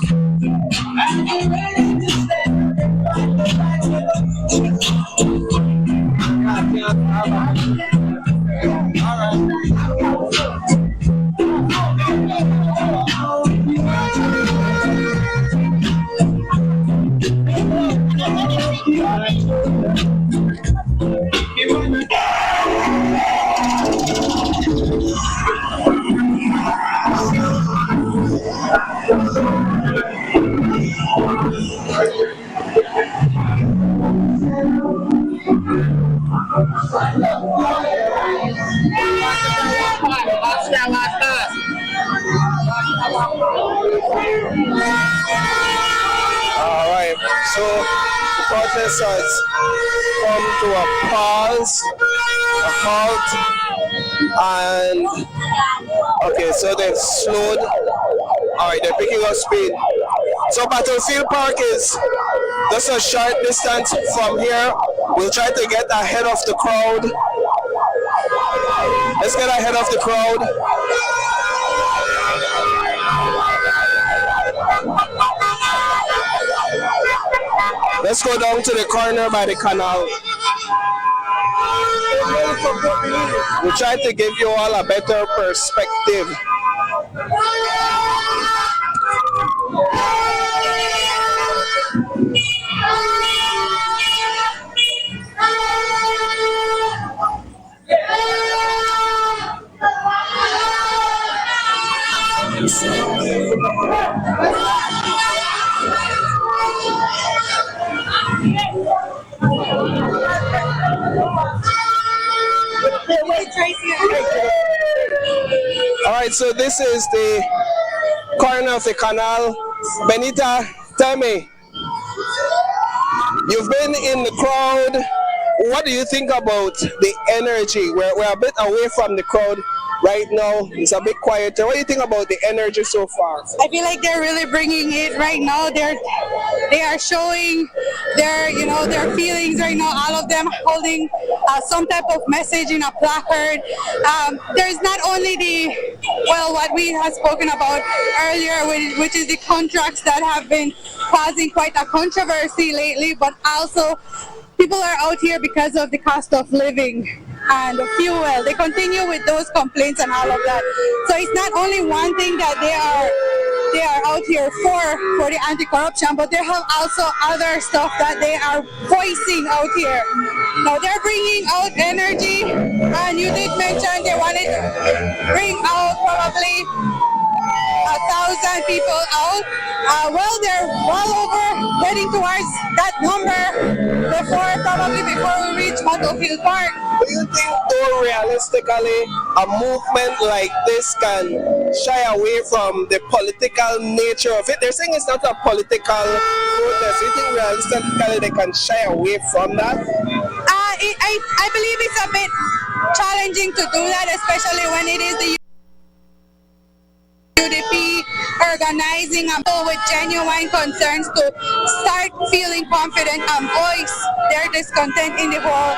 Alright, so protest has come to a pause, a halt, and okay, so they've slowed. Alright, they're picking up speed. So Battlefield Park is just a short distance from here. We'll try to get ahead of the crowd. Let's get ahead of the crowd. Let's go down to the corner by the canal. We try to give you all a better perspective. Alright, so this is the corner of the canal. Benita, tell me, you've been in the crowd. What do you think about the energy? We're a bit away from the crowd right now. It's a bit quieter. What do you think about the energy so far? I feel like they're really bringing it right now. They are showing their feelings right now. All of them holding some type of message in a placard. There's not only what we have spoken about earlier, which is the contracts that have been causing quite a controversy lately, but also people are out here because of the cost of living and fuel. They continue with those complaints and all of that. So it's not only one thing that they are out here for the anti-corruption, but they have also other stuff that they are voicing out here. Now they're bringing out energy, and you did mention they wanted to bring out probably 1,000 people out. They're well over heading towards that number probably before we reach Battlefield Park. Do you think, though, realistically, a movement like this can shy away from the political nature of it? They're saying it's not a political protest. Do you think realistically they can shy away from that? I believe it's a bit challenging to do that, especially when it is the UDP organizing with genuine concerns to start feeling confident and voice their discontent in the whole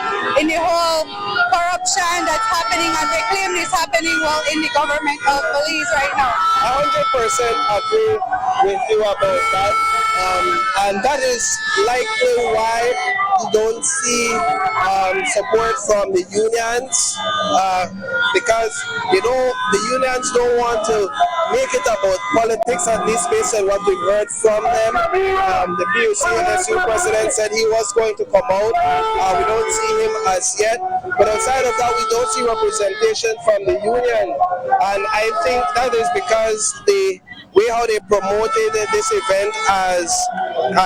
corruption that's happening, and they claim is happening in the government of police right now. 100% agree with you about that, and that is likely why you don't see support from the unions, because the unions don't want to make it about politics, at least based on what we've heard from them. The PUC-NSU president said he was going to come out. We don't see him as yet, but outside of that we don't see representation from the union, and I think that is because the way how they promoted this event as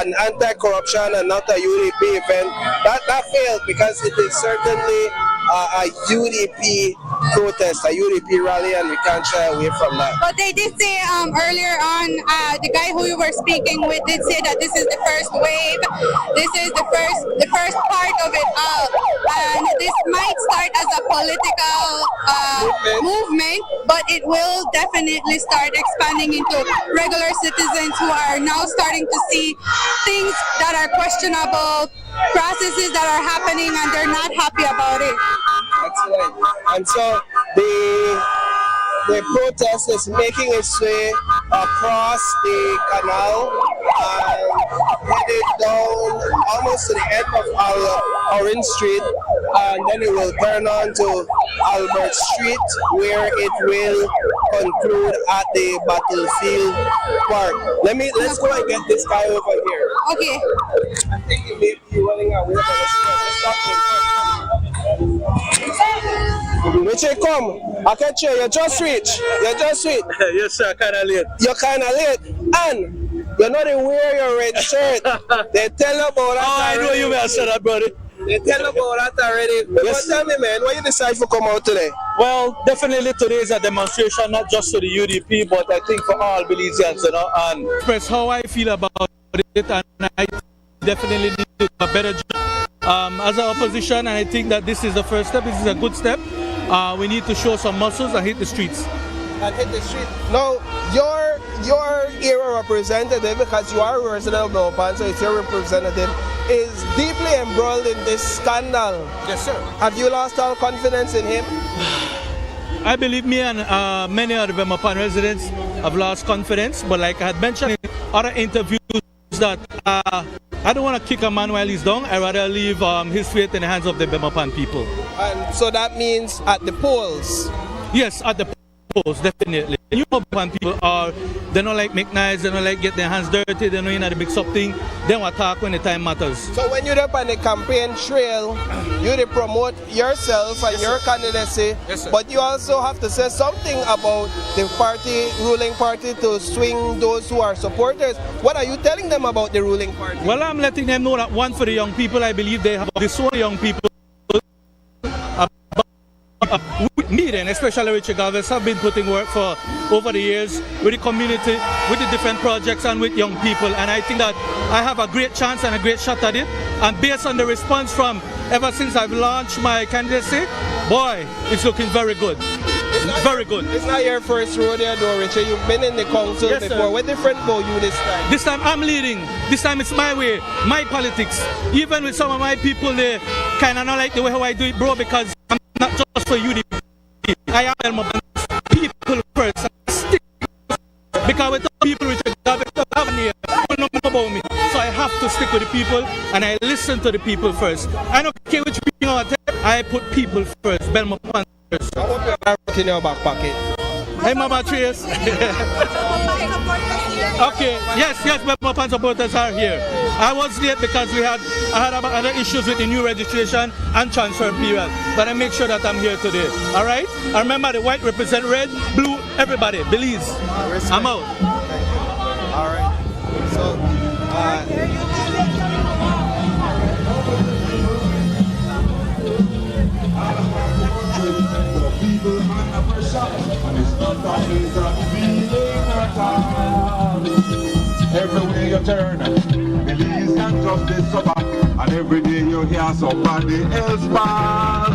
an anti-corruption and not a UDP event, that failed, because it is certainly a UDP protest, a UDP rally, and we can't shy away from that. But they did say earlier on, the guy who we were speaking with did say that this is the first wave, this is the first part of it all, and this might start as a political movement, but it will definitely start expanding into regular citizens who are now starting to see things that are questionable, processes that are happening, and they're not happy about it. Excellent. And so the protest is making its way across the canal and headed down almost to the end of Orange Street, and then it will turn on to Albert Street, where it will conclude at the Battlefield Park. Let's go and get this guy over here. Okay. I think he may be running away, but let's stop him. Which you come? I can cheer. You just reach. Yes, sir. Kind of late. You're kind of late, and you're not even wearing your red shirt. They tell you about that. I know you may have said that, brother. They tell you about that already. Yes. But tell me, man, why you decide to come out today? Well, definitely today is a demonstration, not just to the UDP, but I think for all Belizeans, and express how I feel about it, and I definitely need do a better job as an opposition, and I think that this is the first step. This is a good step. We need to show some muscles and hit the streets. And hit the street. Now, your era representative, because you are a resident of Belmopan, so it's your representative, is deeply embroiled in this scandal. Yes, sir. Have you lost all confidence in him? I believe me and many of the Belmopan residents have lost confidence, but like I had mentioned in other interviews that I don't want to kick a man while he's down. I'd rather leave his fate in the hands of the Belmopan people. And so that means at the polls? Yes, at the polls, definitely. You know, Belmopan people they don't like make nice, they don't like get their hands dirty, they know you know the big something. They want to talk when the time matters. So when you're up on the campaign trail, you promote yourself and your candidacy, but you also have to say something about the ruling party to swing those who are supporters. What are you telling them about the ruling party? Well, I'm letting them know that one, for the young people, I believe they have this one young people. With me then, especially Richard Galvez, have been putting work for over the years with the community, with the different projects and with young people, and I think that I have a great chance and a great shot at it, and based on the response from ever since I've launched my candidacy, boy, it's looking very good. Very good. It's not your first rodeo though, Richard. You've been in the council before. What different about you this time? This time I'm leading. This time it's my way, my politics. Even with some of my people, they kind of not like the way how I do it, bro, because I'm not just for UDP. I am my people first. Because without people, Richard Galvez don't have here, people know about me. So I have to stick with the people and I listen to the people first. I don't care which people I put people first. Belmopan first. I hope you have it in your back pocket. Hey, Mama Trace. Okay, yes, Belmopan supporters are here. I was late because I had other issues with the new registration and transfer period, but I make sure that I'm here today. All right? I remember the white represent red, blue, everybody. Belize. I'm out. All right. So, everywhere you turn, Belize and justice suffer, and every day you hear somebody else fall.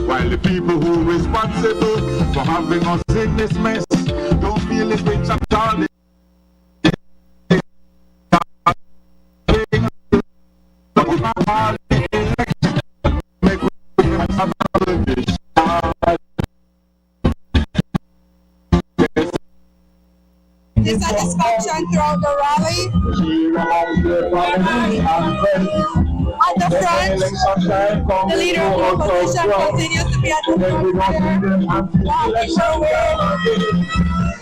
While the people who are responsible for having us in this mess don't feel it rich at all. Dissatisfaction throughout the rally. At the front, the leader of the opposition continues to be at the front there, walking away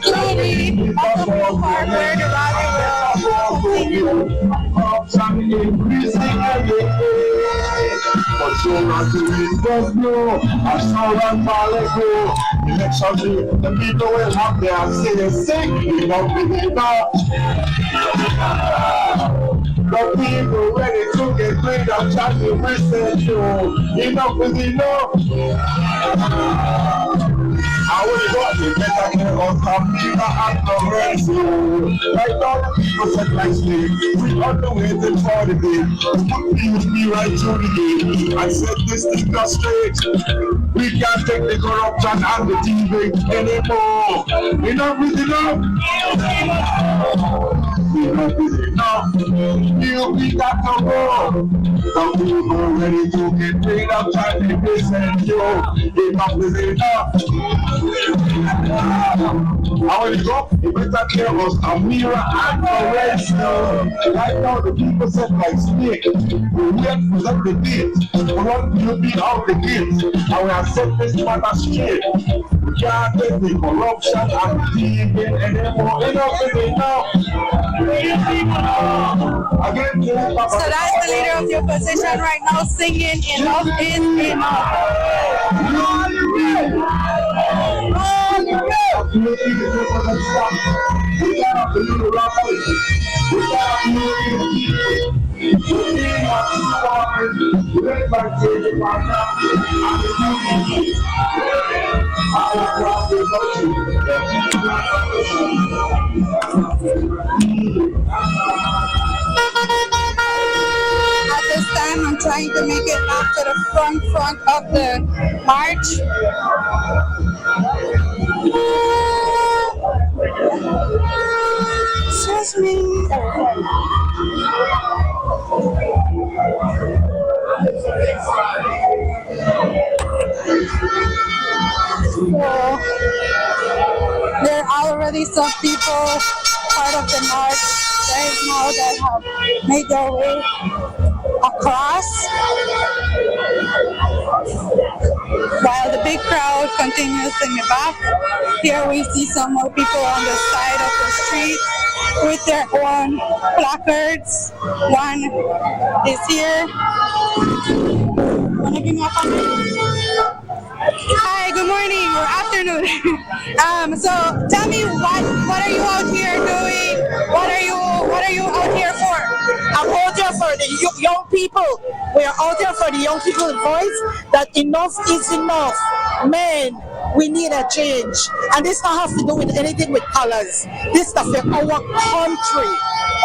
slowly at the part where the rally will continue. But so not to read just know, I saw that follow go. Election day, the people will have their say sick, we don't believe that. The people ready to get rid of Charlie President show. Enough is enough. I would got the better care of Tamina and the rest. Right now, the people said like slaves. We are the waiting for the day. Put me right through the gate. I said this is not straight. We can't take the corruption and the thieving anymore. Enough is enough. Enough is enough. We got to go. Some people ready to get rid of Charlie President show. Enough is enough. I want to go, you better tell us Amira and the rest. Right now, the people said like snake. We wait for them to date. We want you to be out the gate. And we have set this matter straight. We can't take the corruption and thieving anymore. Enough is enough. So that's the leader of the opposition right now singing enough is enough. At this trying to make it back to the front of the march. Excuse me. So, there are already some people part of the march right now that have made their way across, while the big crowd continues in the back. Here we see some more people on the side of the street with their own placards. One is here. Wanna give me a comment? Hi, good morning or afternoon. So tell me what are you out here doing? What are you out here for? I'm out here for the young people. We are out here for the young people's voice that enough is enough. Men, we need a change. And this don't have to do with anything with colors. This stuff is our country,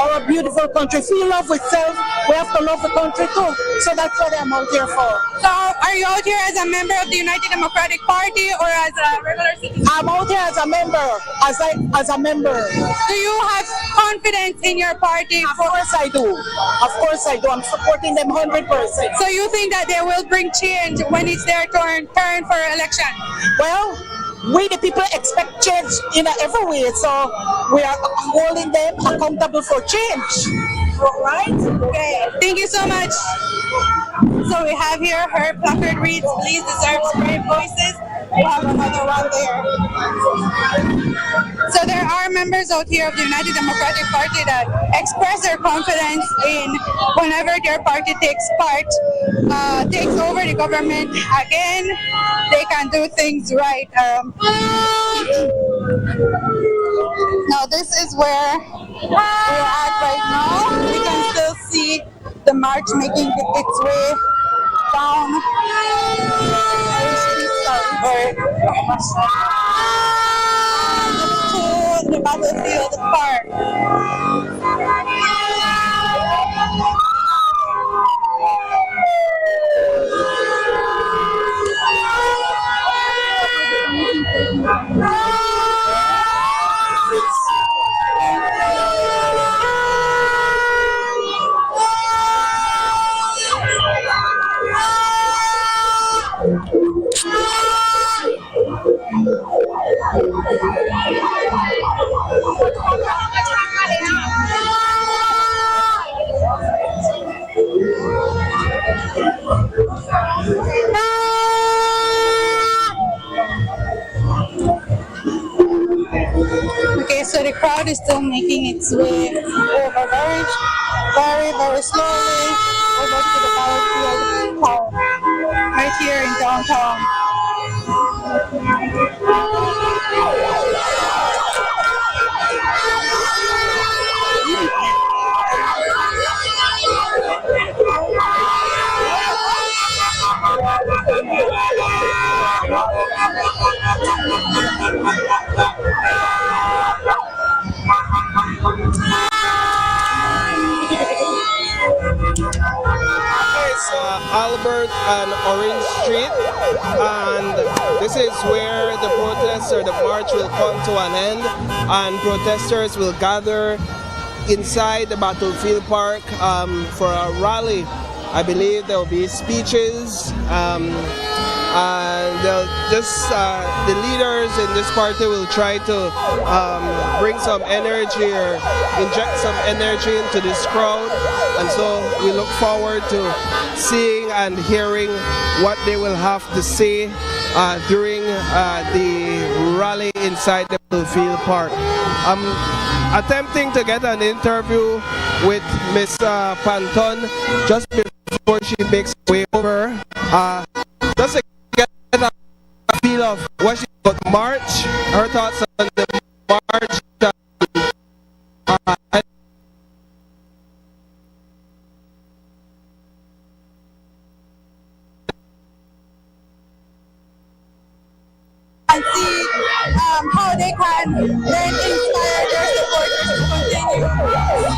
our beautiful country. If we love ourselves, we have to love the country too. So that's what I'm out here for. So are you out here as a member of the United Democratic Party or as a regular citizen? I'm out here as a member, as a member. Do you have confidence in your party? Of course I do. Of course I do. I'm supporting them 100%. So you think that they will bring change when it's their turn for election? Well, we the people expect change in every way, so we are holding them accountable for change. Right? Okay. Thank you so much. So we have here her placard reads, "Please deserve brave voices." We have another one there. So there are members out here of the United Democratic Party that express their confidence in whenever their party takes over the government again, they can do things right. Now this is where we're at right now. We can still see the march making its way down to the battlefield park. Okay, so the crowd is still making its way over very slowly over to the battlefield park right here in downtown. Albert and Orange Street, and this is where the protest or the march will come to an end, and protesters will gather inside the battlefield park for a rally. I believe there will be speeches, and they'll just the leaders in this party will try to bring some energy or inject some energy into this crowd, and so we look forward to seeing and hearing what they will have to say during the rally inside the battlefield park. I'm attempting to get an interview with Miss Panton just before she makes her way over. Just to get a feel of what she thought March, her thoughts on the March. And see how they can then inspire their supporters to continue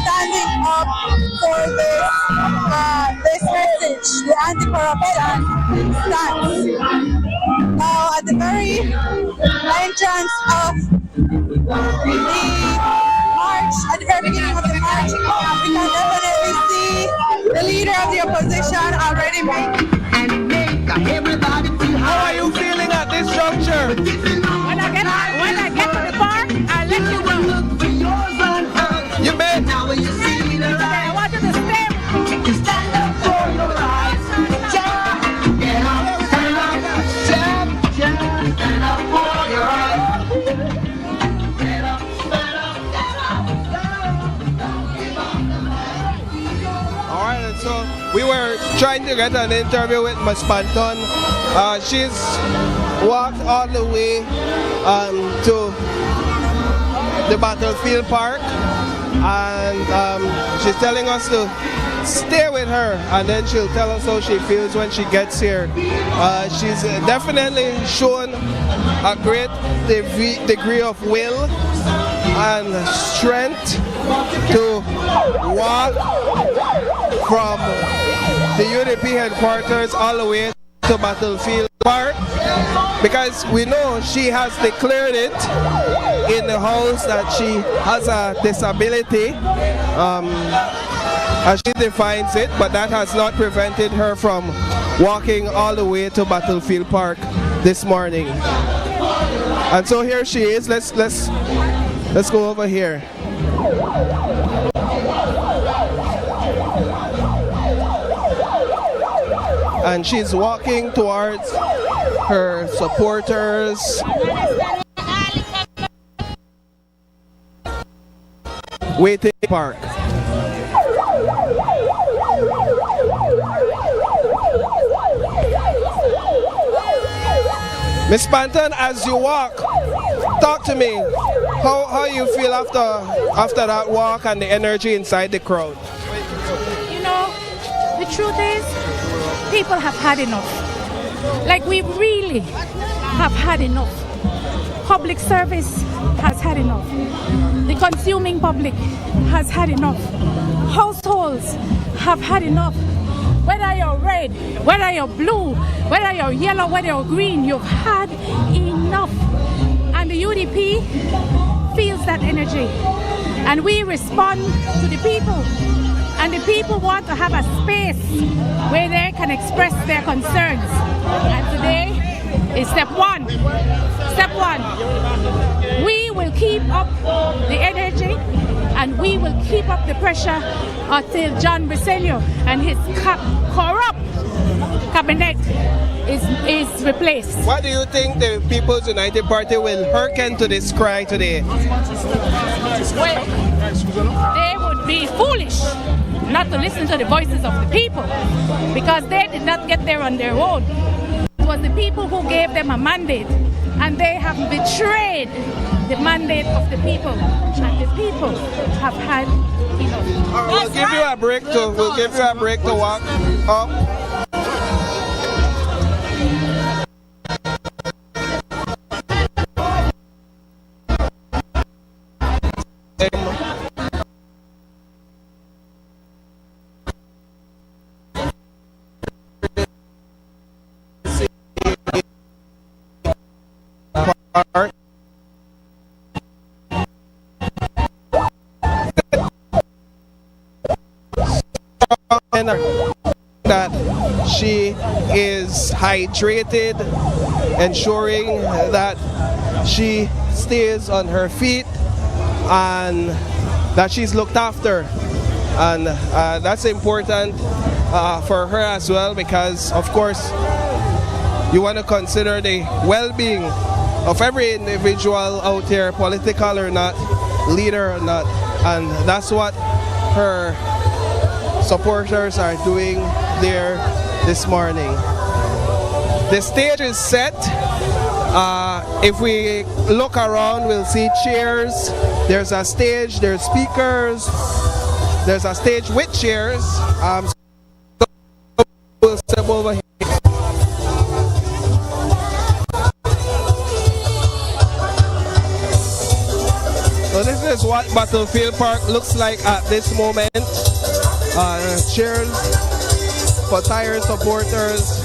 standing up for this message. the anti-corruption stance. Now, at the very entrance of the march, at the very beginning of the march, we can definitely see the leader of the opposition already making. How are you feeling at this juncture? When I get to the park, I'll let you know. You bet. I want you to stay with me. Stand up for your rights. Get up, stand up, stand up for your rights. Get up, stand up, All right, and so we were trying to get an interview with Ms. Panton. She's walked all the way to the Battlefield Park, and she's telling us to stay with her, and then she'll tell us how she feels when she gets here. She's definitely shown a great degree of will and strength to walk from the UDP headquarters all the way to Battlefield Park, because we know she has declared it in the House that she has a disability, as she defines it, but that has not prevented her from walking all the way to Battlefield Park this morning. And so here she is. Let's go over here. And she's walking towards her supporters. Waiting Park. Miss Panton, as you walk, talk to me. How you feel after that walk and the energy inside the crowd? You know, the truth is, people have had enough. Like, we really have had enough. Public service has had enough. The consuming public has had enough. Households have had enough. Whether you're red, whether you're blue, whether you're yellow, whether you're green, you've had enough. And the UDP feels that energy. And we respond to the people. And the people want to have a space where they can express their concerns. And today is step one. Step one. We will keep up the energy and we will keep up the pressure until John Briceño and his corrupt cabinet is replaced. What do you think the People's United Party will hearken to this cry today? Well, they would be foolish not to listen to the voices of the people, because they did not get there on their own. It was the people who gave them a mandate, and they have betrayed the mandate of the people, and the people have had enough. We'll give you a break to walk up. That she is hydrated, ensuring that she stays on her feet and that she's looked after, and that's important for her as well, because of course you want to consider the well-being of every individual out here, political or not, leader or not, and that's what her supporters are doing there this morning. The stage is set. If we look around, we'll see chairs. There's a stage, there's speakers, there's a stage with chairs. We'll step over here. So this is what Battlefield Park looks like at this moment. Chairs for Tire supporters.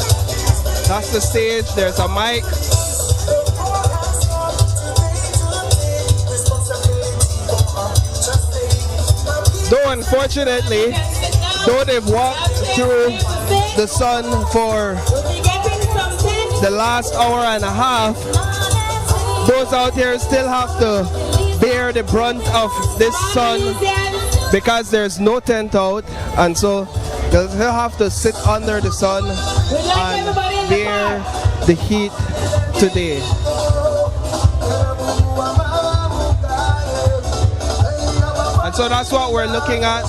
That's the stage. There's a mic. Though unfortunately, though they've walked through the sun for the last hour and a half, those out here still have to bear the brunt of this sun because there's no tent out, and so they'll still have to sit under the sun and bear the heat today. And so that's what we're looking at.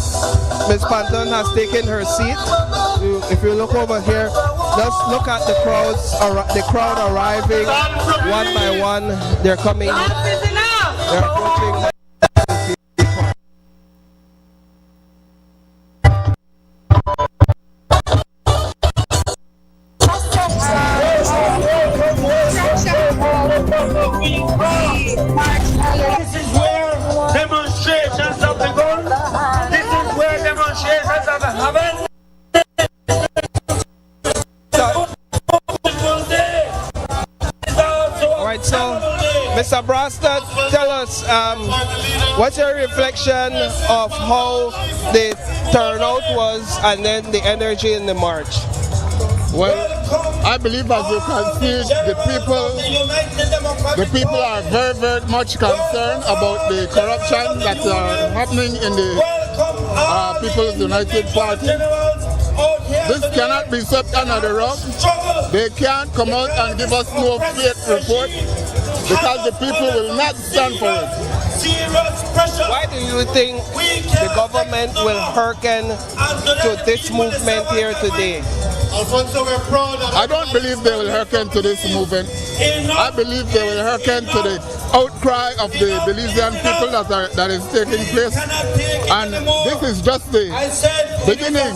Ms. Panton has taken her seat. If you look over here, just look at the crowd arriving one by one. They're coming. They're approaching. This is where demonstrations have begun. This is where demonstrations have happened. Alright, so Mr. Brasta, tell us what's your reflection of how the turnout was and then the energy in the march? Well, I believe, as you can see, the people are very, very much concerned about the corruption that's happening in the People's United Party. This cannot be swept under the rug. They can't come out and give us no fake report because the people will not stand for it. Why do you think the government will hearken to this movement here today? I don't believe they will hearken to this movement. I believe they will hearken to the outcry of the Belizean people that is taking place. And this is just the beginning.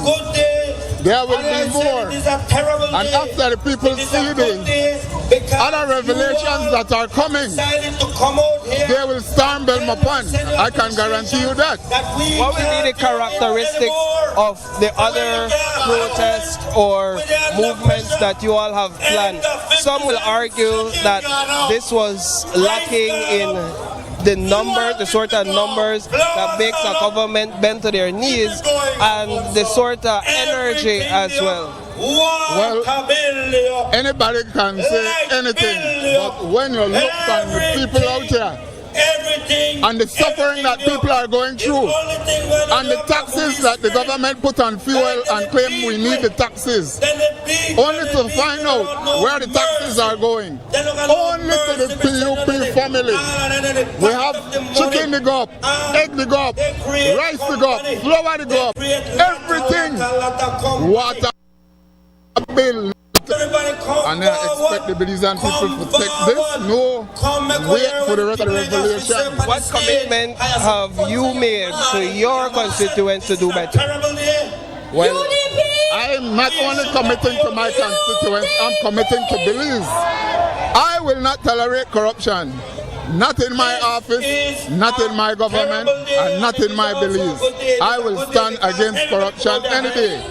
There will be more. And after the people see the other revelations that are coming, they will storm Belmopan. I can guarantee you that. What will be the characteristics of the other protests or movements that you all have planned? Some will argue that this was lacking in the sort of numbers that makes a government bend to their knees, and the sort of energy as well. Well, anybody can say anything, but when you look at the people out here, and the suffering that people are going through, and the taxes that the government put on fuel and claim we need the taxes, only to find out where the taxes are going, only to the PUP family. We have chicken to go up, egg to go up, rice to go up, flour to go up, everything, water bill. And I expect the Belizean people to take this. No, wait for the rest of the revelation. What commitment have you made to your constituents to do better? Well, I'm not only committing to my constituents, I'm committing to Belize. I will not tolerate corruption. Not in my office, not in my government, and not in my Belize. I will stand against corruption any day.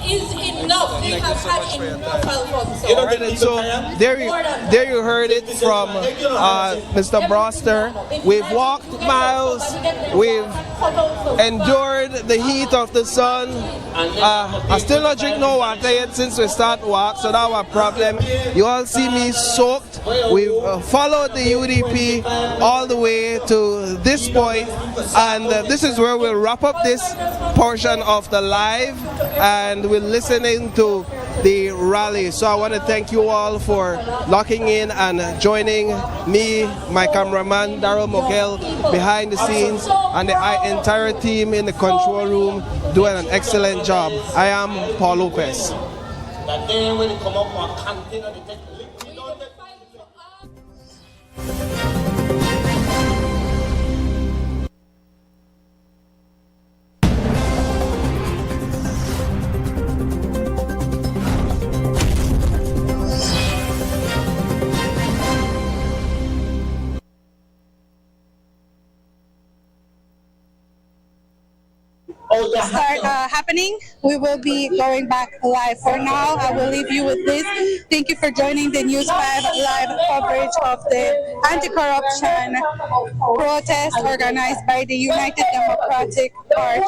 Is enough. We have had enough Alfonso. Alright, and so there you heard it from Mr. Broster. We've walked miles, we've endured the heat of the sun. I still not drink no water yet since we start walk, so that's our problem. You all see me soaked. We've followed the UDP all the way to this point, and this is where we'll wrap up this portion of the live, and we're listening to the rally. So I want to thank you all for locking in and joining me, my cameraman Daryl Mogel behind the scenes, and the entire team in the control room doing an excellent job. I am Paul Lopez. start happening, we will be going back live. For now, I will leave you with this. Thank you for joining the News 5 live coverage of the anti-corruption protest organized by the United Democratic Party.